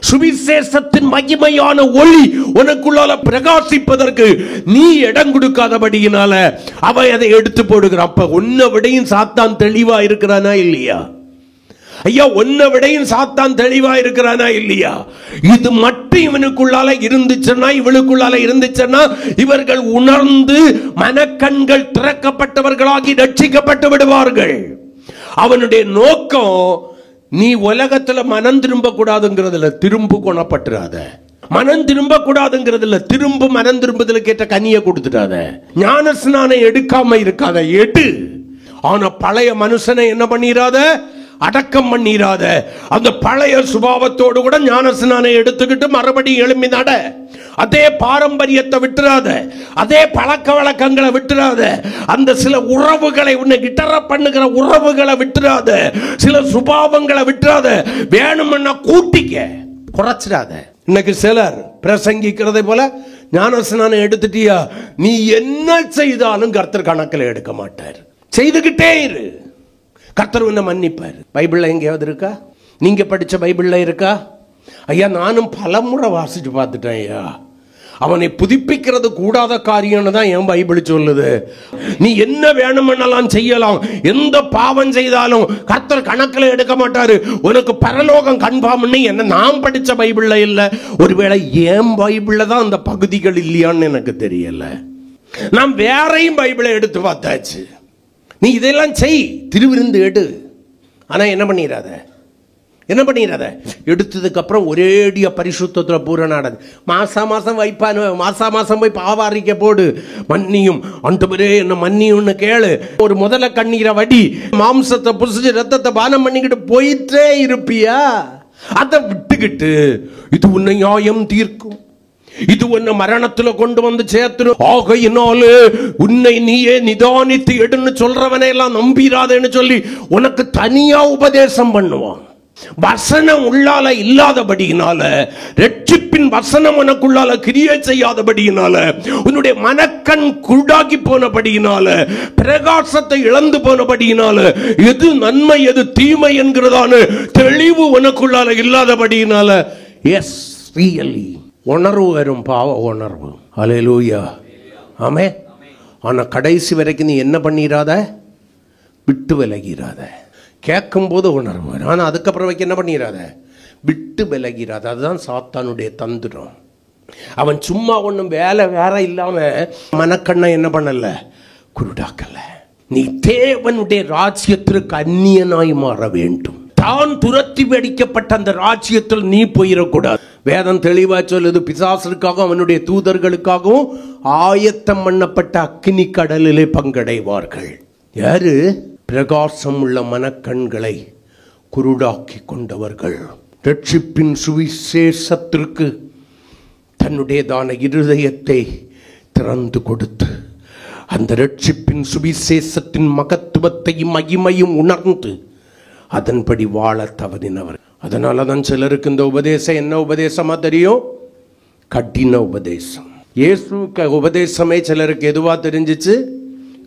சுவிசேஷத்தின் மகிமையான ஒளி உனக்குள்ளால பிரகாசிப்பதற்கு நீ இடம் கொடுக்காதபடியினால அவன் அதை எடுத்து போடுகிறான். அப்ப உன்னை விடையும் சாத்தான் தெளிவா இருக்கிறானா இல்லையா? ஐயா, உன்னை விடையும் சாத்தான் தெளிவா இருக்கிறானா இல்லையா? இது மட்டும் இவனுக்குள்ளால இருந்துச்சுன்னா, இவளுக்குள்ளால இருந்துச்சுன்னா, இவர்கள் உணர்ந்து மனக்கண்கள் திறக்கப்பட்டவர்களாகி ரட்சிக்கப்பட்டு விடுவார்கள். அவனுடைய நோக்கம், நீ உலகத்துல மனம் திரும்ப கூடாதுங்கிறதுல திரும்ப குணப்பட்டுறாத, மனம் திரும்ப கூடாதுங்கிறதுல திரும்ப மனம் திரும்புதல கேட்ட கனியை கொடுத்துட்டாத, ஞான ஸ்நானம் எடுக்காம இருக்காத, எடு. ஆனா பழைய மனுஷனை என்ன பண்ணிராத? அடக்கம் பண்ணிராத. அந்த பழைய சுபாவத்தோடு கூட ஞானஸ்நானம் எடுத்துக்கிட்டு மறுபடியும் எழும்பி நட. அதே பாரம்பரியத்தை விட்டுறாத, அதே பழக்க வழக்கங்களை விட்டுறாத, அந்த சில உறவுகளை, உன்னை கிட்டற பண்ணுகிற உறவுகளை விட்டுறாத, சில சுபாவங்களை விட்டுறாத. வேணும்னா கூட்டிக்க, குறைச்சிடாத. இன்னைக்கு சிலர் பிரசங்கிக்கிறதை போல ஞானஸ்நானம் எடுத்துட்டியா, நீ என்ன செய்தாலும் கர்த்தர் கணக்கில் எடுக்க மாட்டார். செய்துகிட்டே இரு, கர்த்தர் உன்னை மன்னிப்பார். பைபிள்ல எங்கேயாவது இருக்கா? நீங்க படிச்ச பைபிள்ல இருக்கா? ஐயா, நானும் பலமுறை வாசிச்சு பார்த்துட்டேன் ஐயா. அவனை புதுப்பிக்கிறது கூடாத காரியம்னு தான் என் பைபிள் சொல்லுது. நீ என்ன வேணுமென்னலாம் செய்யலாம், எந்த பாவம் செய்தாலும் கர்த்தர் கணக்கில் எடுக்க மாட்டாரு. உனக்கு பரலோகம் கன்ஃபார்ம்னு என்ன நான் படிச்ச பைபிள்ல இல்ல. ஒருவேளை என் பைபிள்ல தான் அந்த பகுதிகள் இல்லையான்னு எனக்கு தெரியல. நான் வேறையும் பைபிளை எடுத்து பார்த்தாச்சு. நீ இதெல்லாம் செய், திருவிருந்து எடு. ஆனா என்ன பண்ணிடாத, எடுத்ததுக்கு அப்புறம் ஒரேடியா பரிசுத்தத்துல பூரணாடாது. மாசம் வைப்பான், மாசம் போய் பாவாரிக்க போடு, மன்னியும் ஆண்டவரே என்ன மன்னியும்னு கேளு. ஒரு முதல கண்ணீரை வடி, மாம்சத்தை புசிச்சு ரத்தத்தை பானம் பண்ணிக்கிட்டு போயிட்டே இருப்பியா? அதை விட்டுக்கிட்டு இது உன்னை நியாயம் தீர்க்கும், இது உன்னை மரணத்துல கொண்டு வந்து சேர்த்துடும், ஆகையினாலே உன்னை நீயே நிதானித்து எடுன்னு சொல்றவனை எல்லாம் நம்பிராதேன்னு சொல்லி உனக்கு தனியா உபதேசம் பண்ணுவான். வசனம் உள்ளால இல்லாதபடியினால, ரட்சிப்பின் வசனம் உனக்குள்ளால கிரியை செய்யாதபடியினால, உன்னுடைய மனக்கண் குருடாகி போனபடியினால, பிரகாசத்தை இழந்து போனபடியினால, எது நன்மை எது தீமை என்கிறதான தெளிவு உனக்குள்ளால இல்லாதபடியினால, எஸ் ரியலி உணர்வு வரும், பாவ உணர்வு. அல்லேலூயா, ஆமே. ஆனா கடைசி வரைக்கும் நீ என்ன பண்ணிராத, விட்டு விலகிறாத. கேட்கும் போது உணர்வு, ஆனா அதுக்கப்புறம் வைக்க என்ன பண்ணிராத, விட்டு விலகிறாத. அதுதான் சாத்தானுடைய தந்திரம். அவன் சும்மா ஒன்றும் வேற இல்லாம மனக்கண்ணை என்ன பண்ணல, குருடாக்கல. நீ தேவனுடைய ராஜ்யத்திற்கு அந்நியனாய் மாற வேண்டும். தான் துரத்தி வெடிக்கப்பட்ட அந்த ராஜ்யத்தில் நீ போயிடக்கூடாது. வேதம் தெளிவா சொல்லுது, பிசாசுக்காக அவனுடைய தூதர்களுக்காகவும் ஆயத்தம் பண்ணப்பட்ட அக்கினி கடலிலே பங்கடைவார்கள். யாரு? பிரகாசம் உள்ள மனக்கண்களை குருடாக்கி கொண்டவர்கள். ரட்சிப்பின் சுவிசேஷத்திற்கு தன்னுடையதான இருதயத்தை திறந்து கொடுத்து, அந்த ரட்சிப்பின் சுவிசேஷத்தின் மகத்துவத்தையும் மகிமையும் உணர்ந்து அதன்படி வாழ தவறினவர். அதனால தான் சிலருக்கு இந்த உபதேசம் என்ன உபதேசமா தெரியும்? கடின உபதேசம். இயேசுக்கு உபதேசமே சிலருக்கு எதுவா தெரிஞ்சிச்சு?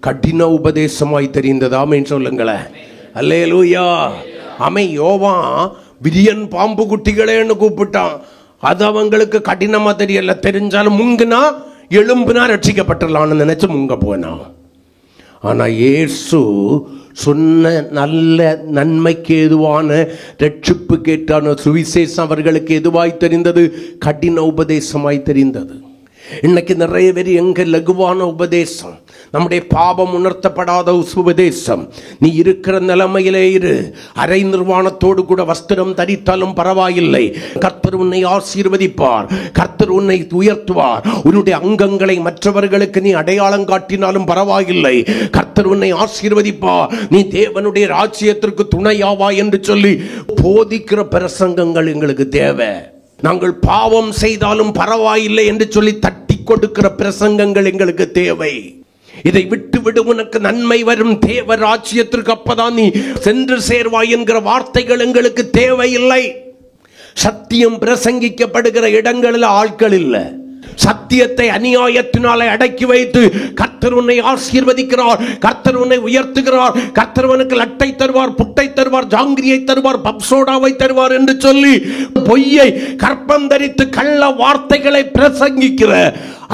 கடின உபதேசமாய் தெரிந்ததாமேன்னு சொல்லுங்களேன். அல்லேலூயா, ஆமே. யோவான் விரியன் பாம்பு குட்டிகளேன்னு கூப்பிட்டான். அது அவங்களுக்கு கடினமா தெரியல. தெரிஞ்சாலும் முங்குனா எலும்புனா ரட்சிக்கப்பட்டுலான்னு நினைச்சு முங்க போனான். ஆனா இயேசு சொன்ன நல்ல நன்மைக்கு எதுவான ரட்சிப்பு கேட்டான சுவிசேஷம் அவர்களுக்கு எதுவாய் தெரிந்தது? கடின உபதேசமாய் தெரிந்தது. இன்னைக்கு நிறைய பேர் எங்க லகுவான உபதேசம், நம்முடைய பாவம் உணர்த்தப்படாத உபதேசம். நீ இருக்கிற நிலைமையிலே இரு, அரை நிர்வாணத்தோடு கூட வஸ்திரம் தரித்தாலும் பரவாயில்லை, கர்த்தர் உன்னை ஆசீர்வதிப்பார், கர்த்தர் உன்னை உயர்த்துவார். உன்னுடைய அங்கங்களை மற்றவர்களுக்கு நீ அடையாளம் காட்டினாலும் பரவாயில்லை, கர்த்தர் உன்னை ஆசீர்வதிப்பார், நீ தேவனுடைய ராஜ்யத்திற்கு துணையாவா என்று சொல்லி போதிக்கிற பிரசங்கங்கள் எங்களுக்கு தேவை. நாங்கள் பாவம் செய்தாலும் பரவாயில்லை என்று சொல்லி தட்டி கொடுக்கிற பிரசங்கங்கள் எங்களுக்கு தேவை. இதை விட்டு விடு, உனக்கு நன்மை வரும், தேவ ராஜ்யத்திற்கு அப்பதான் நீ சென்று சேர்வாய் என்கிற வார்த்தைகள் எங்களுக்கு தேவையில்லை. சத்தியம் பிரசங்கிக்கப்படுகிற இடங்களில் ஆட்கள் இல்லை. சத்தியத்தை அநியாயத்தினாலே அடக்கி வைத்து கர்த்தர் உன்னை ஆசீர்வதிக்கிறார், கர்த்தர் உன்னை உயர்த்துகிறார், கர்த்தர் உனக்கு லட்டை தருவார், புட்டை தருவார், ஜாங்கிரியை தருவார், பப்சோடாவை தருவார் என்று சொல்லி பொய்யை கற்பம் தரித்து கள்ள வார்த்தைகளை பிரசங்கிக்கிற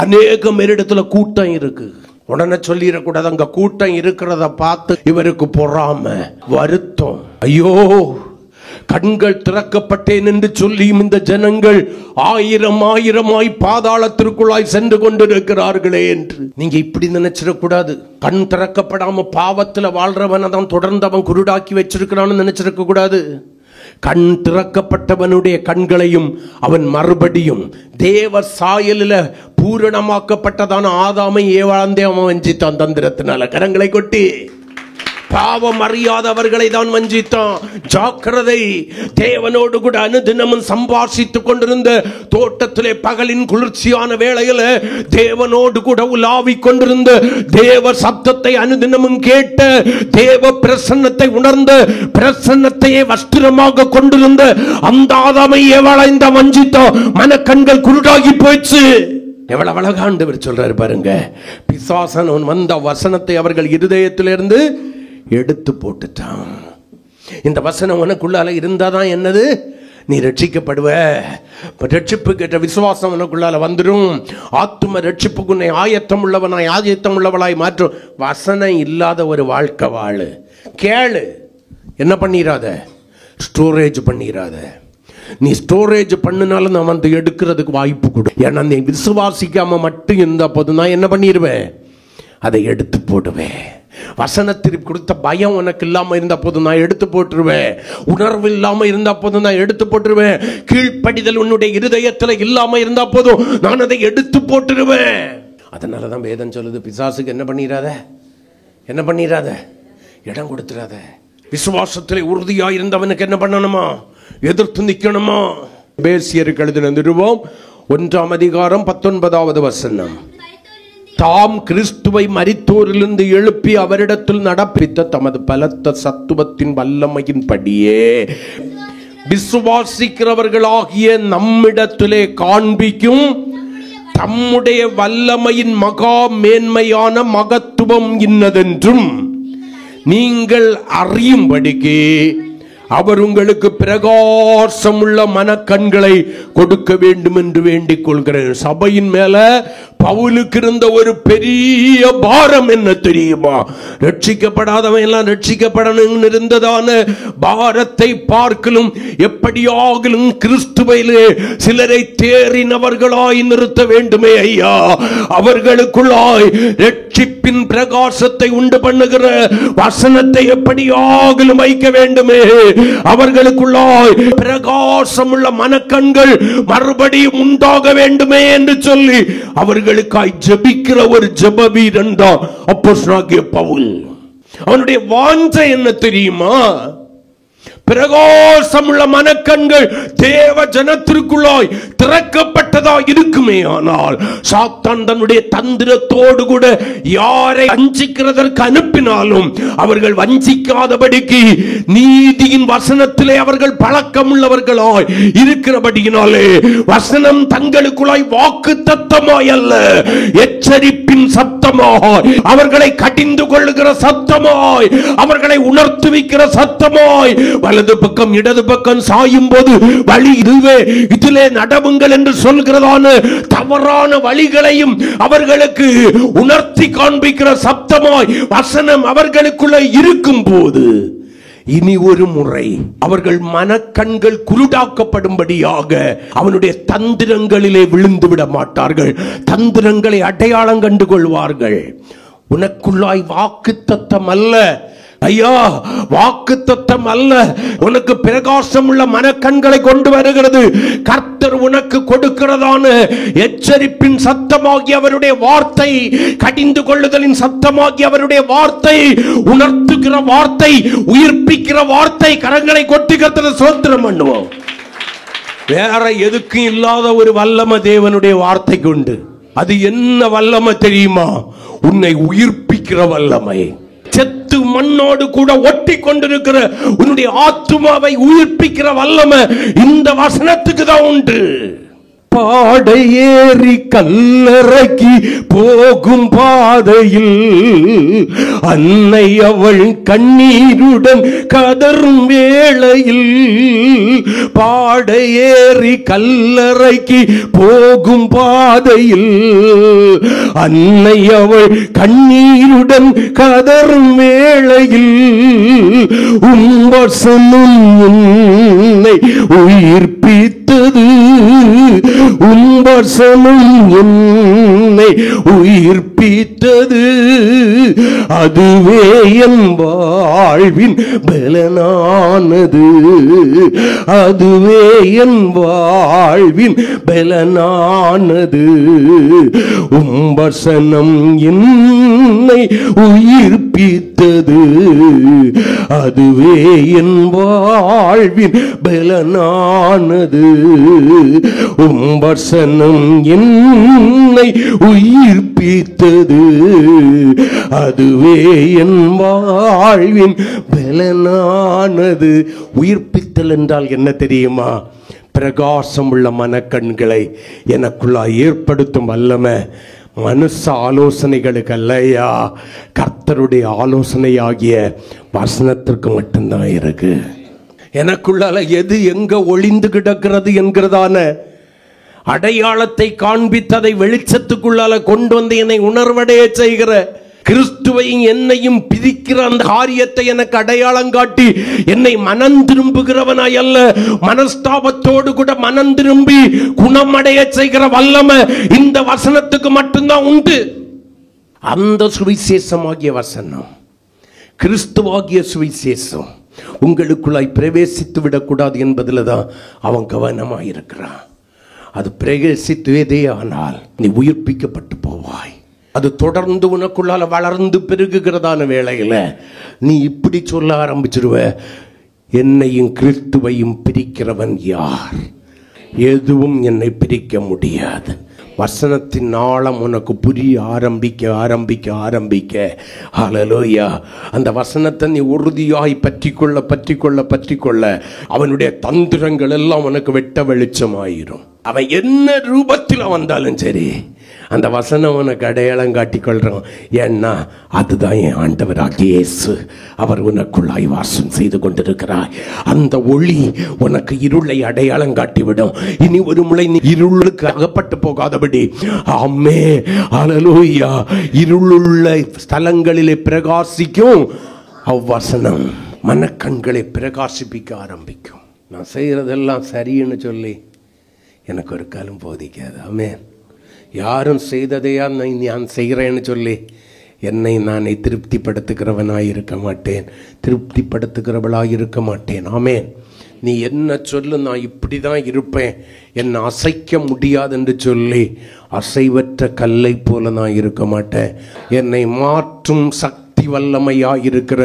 அநேகம் இடத்துல கூட்டம் இருக்கு. உடனே சொல்லிடக்கூடாது, அங்க கூட்டம் இருக்கிறத பார்த்து இவருக்கு பொறாம, வருத்தம். ஐயோ, கண்கள் திறக்கப்பட்டேன் என்று சொல்லியும் இந்த ஜனங்கள் ஆயிரமாய் பாதாளத்திற்குள்ளாய் சென்று கொண்டிருக்கிறார்களே என்று நீங்க இப்படி நினைச்சிடக்கூடாது. கண் திறக்கப்படாம பாவத்துல வாழ்றவனை தான் தொடர்ந்து அவன் குருடாக்கி வச்சிருக்கிறான்னு நினைச்சிருக்க கூடாது. கண் திறக்கப்பட்டவனுடைய கண்களையும் அவன் மறுபடியும் தேவ சாயலில் பூரணமாக்கப்பட்டதான ஆதாமை ஏவாளந்தே அவன் வஞ்சித்தான் தந்திரத்தினால. கரங்களை கொட்டி பாவம் அறியாதவர்களை தான் வஞ்சித்தான். ஜாக்கிரதை. தேவனோடு கூட அனுதினமும் சம்பாஷித்துக் கொண்டிருந்த தோட்டத்திலே பகலின் குளிர்ச்சியான வேளையில தேவனோடு கூட உலாவிக் கொண்டிருந்த, தேவ சத்தத்தை அனுதினமும் கேட்ட, தேவ பிரசன்னத்தை உணர்ந்த, பிரசன்னத்தையே வஸ்திரமாக கொண்டிருந்த அந்த ஆதாமை ஏவாளை இந்த வஞ்சித்தான். மனக்கண்கள் குருடாகி போயிடுச்சு. எவ்வளவு அழகாண்டவர் சொல்றாரு பாருங்க. பிசாசன் வந்த வசனத்தை அவர்கள் இருதயத்திலிருந்து எடுத்து போட்டுட்டான். இந்த வசனம் உனக்குள்ளால இருந்தாதான் என்னது, நீ ரட்சிக்கப்படுவ. ரட்சிப்பு கேட்ட விசுவாசம் உனக்குள்ளால வந்துடும். ஆத்தும ரட்சிப்புக்கு உன்னை ஆயத்தம் உள்ளவனாய் ஆயத்தம் உள்ளவளாய் மாற்றும். வசனம் இல்லாத ஒரு வாழ்க்கை வாழு. கேளு, என்ன பண்ணிராத, ஸ்டோரேஜ் பண்ணிராத. நீ ஸ்டோரேஜ் பண்ணினாலும் நான் வந்து எடுக்கிறதுக்கு வாய்ப்பு கொடு. ஏன்னா நீ விசுவாசிக்காம மட்டும் இருந்த போது நான் என்ன பண்ணிடுவேன், அதை எடுத்து போடுவேன். வசனத்திற்கு கொடுத்த பயம் உனக்கு இல்லாம இருந்த போது நான் எடுத்து போட்டுருவேன். உணர்வு இல்லாம இருந்த போது நான் எடுத்து போட்டுருவேன். கீழ்ப்படிதல் உன்னுடைய இருதயத்தில் இல்லாம இருந்தா போதும் நான் அதை எடுத்து போட்டுருவேன். அதனாலதான் வேதம் சொல்லுது, பிசாசுக்கு என்ன பண்ணிடாத, என்ன பண்ணிடாத, இடம் கொடுத்துடாத. விசுவாசத்திலே உறுதியா இருந்தவனுக்கு என்ன பண்ணணுமா, எதிர்த்து நிக்கணுமா. எபேசியருக்கு எழுதின நிருபம் 1ஆம் அதிகாரம் 19வது வசனம். தாம் கிறிஸ்துவை மரித்தோரிலிருந்து எழுப்பி அவரிடத்தில் நடப்பித்த தமது பலத்த சத்துவத்தின் வல்லமையின் படியே விசுவாசிக்கிறவர்களாகிய நம்மிடத்திலே காண்பிக்கும் தம்முடைய வல்லமையின் மகா மேன்மையான மகத்துவம் இன்னதென்றும் நீங்கள் அறியும்படிக்கு அவர் உங்களுக்கு பிரகாசம் உள்ள மனக்கண்களை கொடுக்க வேண்டும் என்று வேண்டிக் கொள்கிறேன். சபையின் மேல பவுலுக்கு இருந்த ஒரு பெரிய பாரம் என்ன தெரியுமா? ரட்சிக்கப்படாதவன் எல்லாம் ரட்சிக்கப்படணும் இருந்ததான பாரத்தை பார்க்கலும் எப்படியாகலும் கிறிஸ்துவையிலே சிலரை தேறினவர்களாய் நிறுத்த வேண்டுமே ஐயா. அவர்களுக்குள்ளாய் ரட்சிப்பின் பிரகாசத்தை உண்டு பண்ணுகிற வசனத்தை எப்படியாகலும் வைக்க வேண்டுமே. அவர்களுக்குள்ளாய் பிரகாசம் உள்ள மனக்கண்கள் மறுபடியும் உண்டாக வேண்டுமே என்று சொல்லி அவர்களுக்காய் ஜெபிக்கிற ஒரு ஜெப வீரன் தான் அப்போஸ்தலனாகிய பவுல். அவனுடைய வாஞ்சை என்ன தெரியுமா? பிரகாசமுள்ள மனக்கண்கள் தேவ ஜனத்திற்குள்ளாய் திறக்கப்பட்டதா இருக்குமே. ஆனால் சாத்தான் தன்னுடைய தந்திரத்தோடு கூட யாரை வஞ்சிக்கிறதற்கு அனுப்பினாலும் அவர்கள் வஞ்சிக்காதபடிக்கு நீதியின் வசனத்திலே அவர்கள் பழக்கம் உள்ளவர்களாய் இருக்கிறபடியினாலே வசனம் தங்களுக்குள்ளாய் வாக்கு தத்தமாய் அல்ல, எச்சரிப்பின் சத்தமாய், அவர்களை கடிந்து கொள்ளுகிற சத்தமாய், அவர்களை உணர்த்துவிக்கிற சத்தமாய், வலது பக்கம் இடது பக்கம் சாயும் போது வழி இதுவே, இதிலே நடவுங்கள் என்று சொல்கிறதான தவறான வழிகளையும் அவர்களுக்கு உணர்த்தி காண்பிக்கிற சப்தமாய் வசனம் அவர்களுக்குள்ள இருக்கும் போது இனி ஒரு முறை அவர்கள் மனக்கண்கள் குருடாக்கப்படும்படியாக அவனுடைய தந்திரங்களிலே விழுந்து விட மாட்டார்கள். தந்திரங்களை அடையாளம் கண்டு கொள்வார்கள். உனக்குள்ளாய் வாக்குத்தத்தம் அல்ல ஐயா, வாக்குத்தத்தம் அல்ல, உனக்கு பிரகாசம் உள்ள மனக்கண்களை கொண்டு வருகிறது. கர்த்தர் உனக்கு கொடுக்கிறதான எச்சரிப்பின் சத்தமாகி அவருடைய வார்த்தை, கடிந்து கொள்ளுதலின் சத்தமாகி அவருடைய வார்த்தை, உணர்த்துகிற வார்த்தை, உயிர்ப்பிக்கிற வார்த்தை. கரங்களை கொட்டி கர்த்தரை ஸ்தோத்திரம் பண்ணுவோம். வேற எதுக்கும் இல்லாத ஒரு வல்லமை தேவனுடைய வார்த்தைக்கு உண்டு. அது என்ன வல்லமை தெரியுமா? உன்னை உயிர்ப்பிக்கிற வல்லமை. செத்து மண்ணோடு கூட ஒட்டி கொண்டிருக்கிற உன்னுடைய ஆத்துமாவை உயிர்ப்பிக்கிற வல்லமை இந்த வசனத்துக்கு தான் உண்டு. பாடை ஏறி கல்லறைக்கு போகும் பாதையில் அன்னை அவள் கண்ணீருடன் கதறும் வேளையில், பாடை ஏறி கல்லறைக்கு போகும் பாதையில் அன்னை அவள் கண்ணீருடன் கதறும் வேளையில் உம்பசமும் உன்னை உயிர்ப்பித்தது, உம்பசமும் என்னை உயிர்ப்பித்தது, அதுவே என் வாழ்வின் பலனானது. அதுவே என் வாழ்வின் பலனானது. வசனம் என்னை உயிர்ப்பித்தது. அதுவே என் வாழ்வின் பலனானது. வசனம் என்னை உயிர்ப்பித்தது. அதுவே என் வாழ்வின் பலனானது. உயிர்ப்பித்தல் என்றால் என்ன தெரியுமா? பிரகாசம் உள்ள மனக்கண்களை எனக்குள்ளாய் ஏற்படுத்தும் வல்லமை மனுஷ ஆலோசனைகளுக்கு அல்லையா, கர்த்தருடைய ஆலோசனையாகிய வசனத்திற்கு மட்டும்தான் இருக்கு. எனக்குள்ளால எது எங்க ஒளிந்து கிடக்கிறது என்கிறதான அடையாளத்தை காண்பித்ததை வெளிச்சத்துக்குள்ளால கொண்டு வந்து என்னை உணர்வடைய செய்கிற கிறிஸ்துவையும் என்னையும் பிரிக்கிற அந்த காரியத்தை எனக்கு அடையாளம் காட்டி என்னை மனம் திரும்புகிறவனாய் அல்ல, மனஸ்தாபத்தோடு கூட மனம் திரும்பி குணமடைய செய்கிற வல்லமை இந்த வசனத்துக்கு மட்டும்தான் உண்டு. அந்த சுவிசேஷமாகிய வசனம், கிறிஸ்துவாகிய சுவிசேஷம் உங்களுக்குள்ளாய் பிரவேசித்து விடக்கூடாது என்பதில் தான் அவன் கவனமாயிருக்கிறான். அது பிரவேசித்துவதே ஆனால் நீ உயிர்ப்பிக்கப்பட்டு போவாய். அது தொடர்ந்து உனக்குள்ளால வளர்ந்து பெருகுகிறதான வேளையில நீ இப்படி சொல்ல ஆரம்பிச்சிருவ, என்னையும் கிறிஸ்துவையும் பிரிக்கிறவன் யார்? எதுவும் என்னை பிரிக்க முடியாது. வசனத்தின் ஆழம் உனக்கு புரிய ஆரம்பிக்க ஆரம்பிக்க ஆரம்பிக்க ஹல்லேலூயா, அந்த வசனத்தை நீ உறுதியாய் பற்றிக்கொள்ள பற்றிக்கொள்ள பற்றிக்கொள்ள அவனுடைய தந்திரங்கள் எல்லாம் உனக்கு வெட்ட வெளிச்சமாயிரும். அவன் என்ன ரூபத்தில் வந்தாலும் சரி, அந்த வசனம் உனக்கு அடையாளம் காட்டிக்கொள்றான். ஏன்னா அதுதான் என் ஆண்டவராகிய இயேசு. அவர் உனக்குள்ளாய் வாசம் செய்து கொண்டிருக்கிறார். அந்த ஒளி உனக்கு இருளை அடையாளம் காட்டிவிடும். இனி ஒரு முறை நீ இருளுக்கு அகப்பட்டு போகாதபடி, ஆமே ஹல்லேலூயா, இருளுள்ள ஸ்தலங்களிலே பிரகாசிக்கும் அவ்வசனம் மனக்கண்களை பிரகாசிப்பிக்க ஆரம்பிக்கும். நான் செய்யறதெல்லாம் சரின்னு சொல்லி எனக்கு ஒரு காலம் போதிக்காது. ஆமென். யாரும் செய்ததையா நான் செய்கிறேன்னு சொல்லி என்னை நானே திருப்திப்படுத்துகிறவனாய் இருக்க மாட்டேன், திருப்திப்படுத்துகிறவளாய் இருக்க மாட்டேன். ஆமென். நீ என்ன சொல்லு, நான் இப்படி தான் இருப்பேன், என்னை அசைக்க முடியாது என்று சொல்லி அசைவற்ற கல்லை போல நான் இருக்க மாட்டேன். என்னை மாற்றும் சக்தி வல்லமையாயிருக்கிற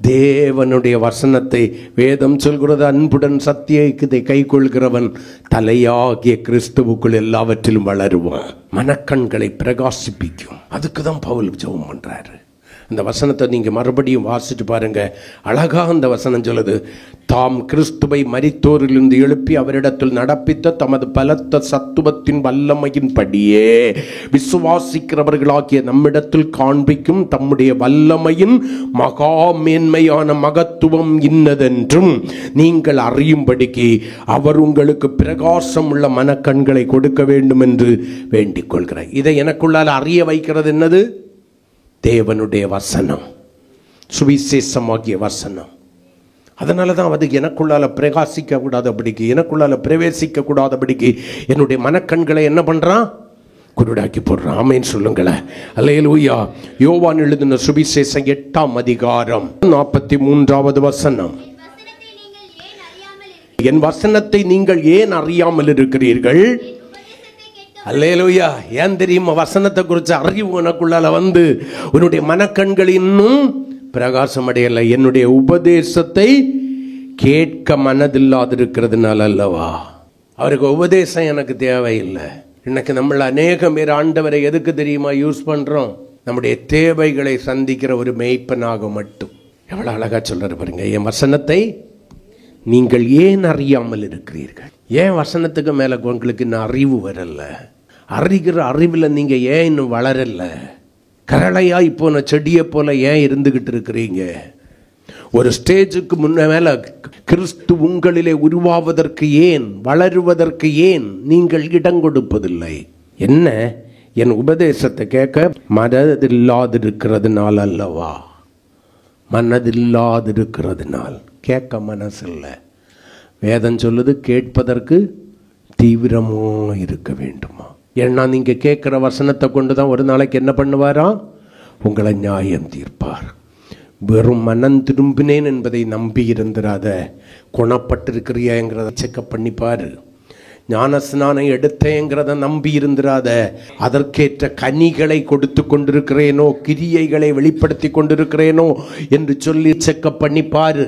தேவனுடைய வசனத்தை வேதம் சொல்கிறது, அன்புடன் சத்தியத்தை கை கொள்கிறவன் தலையாகிய கிறிஸ்துவுக்குள் எல்லாவற்றிலும் வளருவான். மனக்கண்களை பிரகாசிப்பிக்கும். அதுக்கு தான் பவுல் ஜெபம் பண்றாரு. இந்த வசனத்தை நீங்க மறுபடியும் வாசிட்டு பாருங்க. அழகா அந்த வசனம் சொல்லுது, தாம் கிறிஸ்துவை மரித்தோரிலிருந்து எழுப்பி அவரிடத்தில் நடப்பித்த தமது பலத்த சத்துவத்தின் வல்லமையின் படியே விசுவாசிக்கிறவர்களாகிய நம்மிடத்தில் காண்பிக்கும் தம்முடைய வல்லமையின் மகா மேன்மையான மகத்துவம் இன்னதென்றும் நீங்கள் அறியும்படிக்கு அவர் உங்களுக்கு பிரகாசம் உள்ள மனக்கண்களை கொடுக்க வேண்டும் என்று வேண்டிக் கொள்கிறார். இதை எனக்குள்ளால் அறிய வைக்கிறது என்னது? தேவனுடைய வசனம், சுவிசேஷமாகிய வசனம். அதனால தான் அது எனக்குள்ளால பிரகாசிக்க கூடாதபடிக்கு, எனக்குள்ளால பிரவேசிக்க கூடாதபடிக்கு என்னுடைய மனக்கண்களை என்ன பண்றான்? குருடாக்கி போடுறான். ஆமென் சொல்லுங்களேன். அல்லேலூயா. யோவான் எழுதின சுவிசேஷம் 8ஆம் அதிகாரம் 43வது வசனம். என் வசனத்தை நீங்கள் ஏன் அறியாமல் இருக்கிறீர்கள்? அல்லேலூயா. ஏன் தெரியுமா? வசனத்தை குறிச்ச அறிவு உனக்குள்ளால வந்து உன்னுடைய மனக்கண்கள் இன்னும் பிரகாசம் அடையலை. என்னுடைய உபதேசத்தை கேட்க மனதில்லாதிருக்கிறதுனால அல்லவா. அவருக்கு உபதேசம் எனக்கு தேவையில்லை. இன்னைக்கு நம்மள அநேக பேர் ஆண்டவரை எதுக்கு தெரியுமா யூஸ் பண்றோம்? நம்முடைய தேவைகளை சந்திக்கிற ஒரு மேய்ப்பனாக மட்டும். எவ்வளவு அழகா சொல்றாரு பாருங்க. என் வசனத்தை நீங்கள் ஏன் அறியாமல் இருக்கிறீர்கள்? ஏன் வசனத்துக்கு மேல உங்களுக்கு இன்னும் அறிவு வரல? அறிகிற அறிவில் நீங்க ஏன் இன்னும் வளரல? கரளையாய் போன செடியை போல ஏன் இருந்துகிட்டு இருக்கிறீங்க? ஒரு ஸ்டேஜுக்கு முன்ன மேல கிறிஸ்து உங்களிலே உருவாவதற்கு ஏன், வளருவதற்கு ஏன் நீங்கள் இடம் கொடுப்பதில்லை? என்ன? என் உபதேசத்தை கேட்க மனதில்லாதிருக்கிறதுனால் அல்லவா? மனதில்லாதிருக்கிறதுனால். கேட்க மனசு இல்லை. வேதம் சொல்லுது கேட்பதற்கு தீவிரமாக இருக்க வேண்டுமா. ஏன்னா நீங்க கேட்கிற வசனத்தை கொண்டு தான் ஒரு நாளைக்கு என்ன பண்ணுவாராம்? உங்களை நியாயம் தீர்ப்பார். வெறும் மனம் திரும்பினேன் என்பதை நம்பி இருந்துராத. குணப்பட்டிருக்கிறியாங்கிறத செக்கப் பண்ணிப்பாரு. ஞானஸ்நானம் எடுத்தேங்கிறத நம்பி இருந்துராத. அதற்கேற்ற கனிகளை கொடுத்து கொண்டிருக்கிறேனோ, கிரியைகளை வெளிப்படுத்தி கொண்டிருக்கிறேனோ என்று சொல்லி செக்கப் பண்ணிப்பாரு.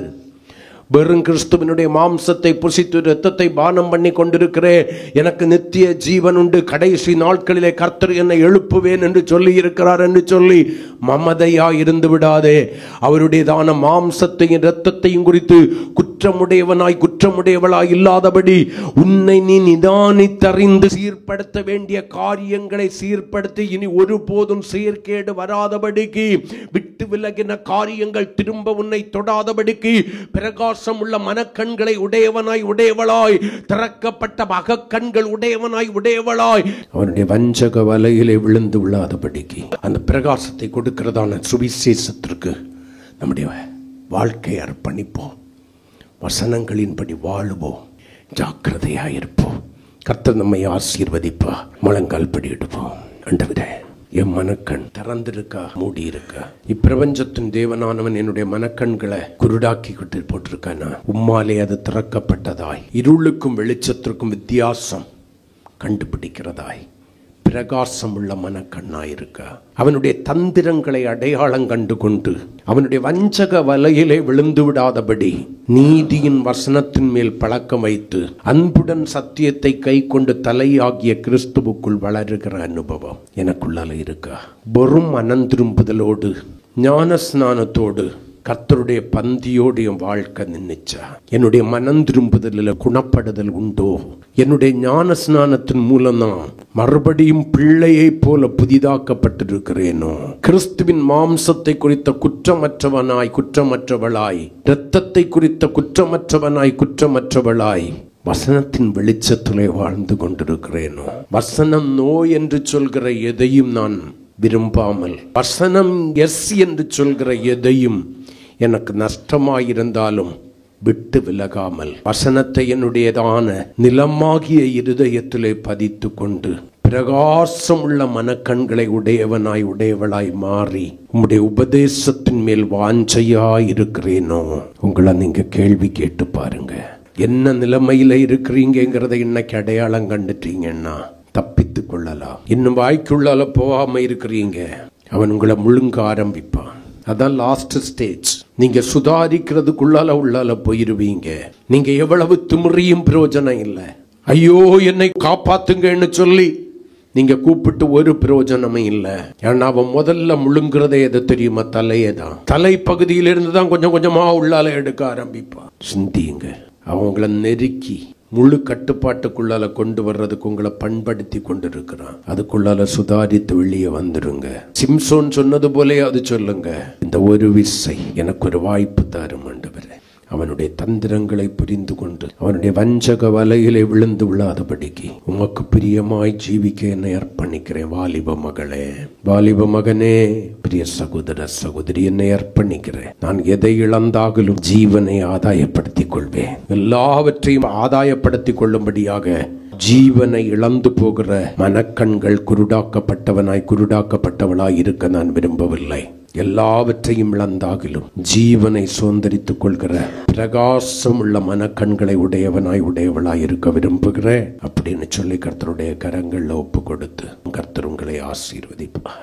வெறும் கிறிஸ்துவனுடைய மாம்சத்தை புசித்து இரத்தத்தை பானம் பண்ணி கொண்டிருக்கிறேன், எனக்கு நித்திய ஜீவன் உண்டு, கடைசி நாட்களிலே கர்த்தர் என்னை எழுப்புவேன் என்று சொல்லி இருக்கிறார் என்று சொல்லி மமதையா இருந்து விடாதே. அவருடையதான மாம்சத்தையும் இரத்தத்தையும் குறித்து குற்றமுடையவளாய் இல்லாதபடி உன்னை நீ நிதானித்தறிந்து சீர்படுத்த வேண்டிய காரியங்களை சீர்படுத்தி இனி ஒருபோதும் சீர்கேடு வராதபடிக்கு, விட்டு விலகின காரியங்கள் திரும்ப உன்னை தொடாதபடிக்கு பிரகாசம் உள்ள மனக்கண்களை உடையவளாய், திறக்கப்பட்ட அகக்கண்கள் உடையவளாய், அவனுடைய வஞ்சக வலையிலே விழுந்து விழாதபடிக்கு அந்த பிரகாசத்தை கொடுக்கிறதான சுவிசேஷத்திற்கு நம்முடைய வாழ்க்கை அர்ப்பணிப்போம். வசனங்களின்படி வாழுவோம். ஜாக்கிரதையாயிருப்போம். கர்த்தர் நம்மை ஆசீர்வதிப்பா. முழங்கால் படியிடுவோம். ஆண்டவரே, என் மனக்கண் திறந்திருக்கா, மூடி இருக்கா? இப்பிரபஞ்சத்தின் தேவனானவன் என்னுடைய மனக்கண்களை குருடாக்கி கொண்டு போட்டிருக்கானா? உம்மாலே அது திறக்கப்பட்டதாய், இருளுக்கும் வெளிச்சத்திற்கும் வித்தியாசம் கண்டுபிடிக்கிறதாய் பிரகாசம் உள்ள மனக்கண்ணாயிருக்கா? அவனுடைய தந்திரங்களை அடையாளம் கண்டு கொண்டு அவனுடைய வஞ்சக வலையிலே விழுந்து விடாதபடி நீதியின் வசனத்தின் மேல் பழக்கம் வைத்து அன்புடன் சத்தியத்தை கை கொண்டு தலையாகிய கிறிஸ்துவுக்குள் வளருகிற அனுபவம் எனக்குள்ளால இருக்கா? வெறும் அனந்திரும்புதலோடு ஞான ஸ்நானத்தோடு கர்த்தருடைய பந்தியோடு என் வாழ்க்கை நின்னுச்சா? என்னுடைய மனம் திரும்புதலில் குணப்படுதல் உண்டோ? என்னுடைய ஞான ஸ்நானத்தின் மூலம் நான் மறுபடியும் பிள்ளையை போல புதிதாக்கப்பட்டிருக்கிறேனோ? கிறிஸ்துவின் மாம்சத்தை குறித்த குற்றமற்றவளாய், இரத்தத்தை குறித்த குற்றமற்றவளாய் வசனத்தின் வெளிச்சத்திலே வாழ்ந்து கொண்டிருக்கிறேனோ? வசனம் நோ என்று சொல்கிற எதையும் நான் விரும்பாமல், வசனம் எஸ் என்று சொல்கிற எதையும் எனக்கு நஷ்டமாயிருந்தாலும் விட்டு விலகாமல், வசனத்தை என்னுடையதான நிலமாகிய இருதயத்திலே பதித்து கொண்டு பிரகாசம் உள்ள மனக்கண்களை உடையவளாய் மாறி உம்முடைய உபதேசத்தின் மேல் வாஞ்சையாய் இருக்கிறேனோ? உங்களை நீங்க கேள்வி கேட்டு பாருங்க. என்ன நிலைமையில இருக்கிறீங்கிறத இன்னைக்கு அடையாளம் கண்டுட்டீங்கன்னா தப்பித்து கொள்ளலாம். இன்னும் வாய்க்குள்ளால போகாம இருக்கிறீங்க, அவன் உங்களை முழுங்க ஆரம்பிப்பான். அதான் லாஸ்ட் ஸ்டேஜ். நீங்க சுதாரிக்கிறதுக்குள்ளால உள்ளால போயிருவீங்க. நீங்க எவ்வளவு திமிரியும் பிரயோஜனம் இல்லை. ஐயோ என்னை காப்பாத்துங்கன்னு சொல்லி நீங்க கூப்பிட்டு ஒரு பிரயோஜனமே இல்லை. ஏன்னா அவன் முதல்ல முழுங்குறதே எது தெரியுமா? தலையே தான். தலை பகுதியிலிருந்து தான் கொஞ்சம் கொஞ்சமா உள்ளால எடுக்க ஆரம்பிப்பான். சிந்தியுங்க. அவங்கள நெருக்கி முழு கட்டுப்பாட்டுக்குள்ளால கொண்டு வர்றதுக்கு உங்களை பண்படுத்தி கொண்டு இருக்கிறான். அதுக்குள்ளால சுதாரித்து வெளியே வந்துருங்க. சிம்சோன் சொன்னது போலே அது சொல்லுங்க, இந்த ஒரு விசை எனக்கு ஒரு வாய்ப்பு தாரும் ஆண்டவரே. அவனுடைய தந்திரங்களை புரிந்து கொண்டு அவனுடைய வஞ்சக வலையிலே விழுந்து விழாதபடிக்கு உமக்கு பிரியமாய் ஜீவிக்க என்னை அர்ப்பணிக்கிறேன். வாலிப மகளே, வாலிப மகனே, பிரிய சகோதர சகோதரி, என்னை அர்ப்பணிக்கிறேன். நான் எதை இழந்தாலும் ஜீவனை ஆதாயப்படுத்திக் கொள்வேன். எல்லாவற்றையும் ஆதாயப்படுத்திக் கொள்ளும்படியாக ஜீவனை இழந்து போகிற மனக்கண்கள் குருடாக்கப்பட்டவளாய் இருக்க நான் விரும்பவில்லை. எல்லாவற்றையும் இழந்தாகிலும் ஜீவனை சுதந்திரித்துக் கொள்கிற பிரகாசம் உள்ள மனக்கண்களை உடையவளாய் இருக்க விரும்புகிறேன் அப்படின்னு சொல்லி கர்த்தருடைய கரங்கள்ல ஒப்பு கொடுத்து கர்த்தர் உங்களை ஆசீர்வதிப்பார்.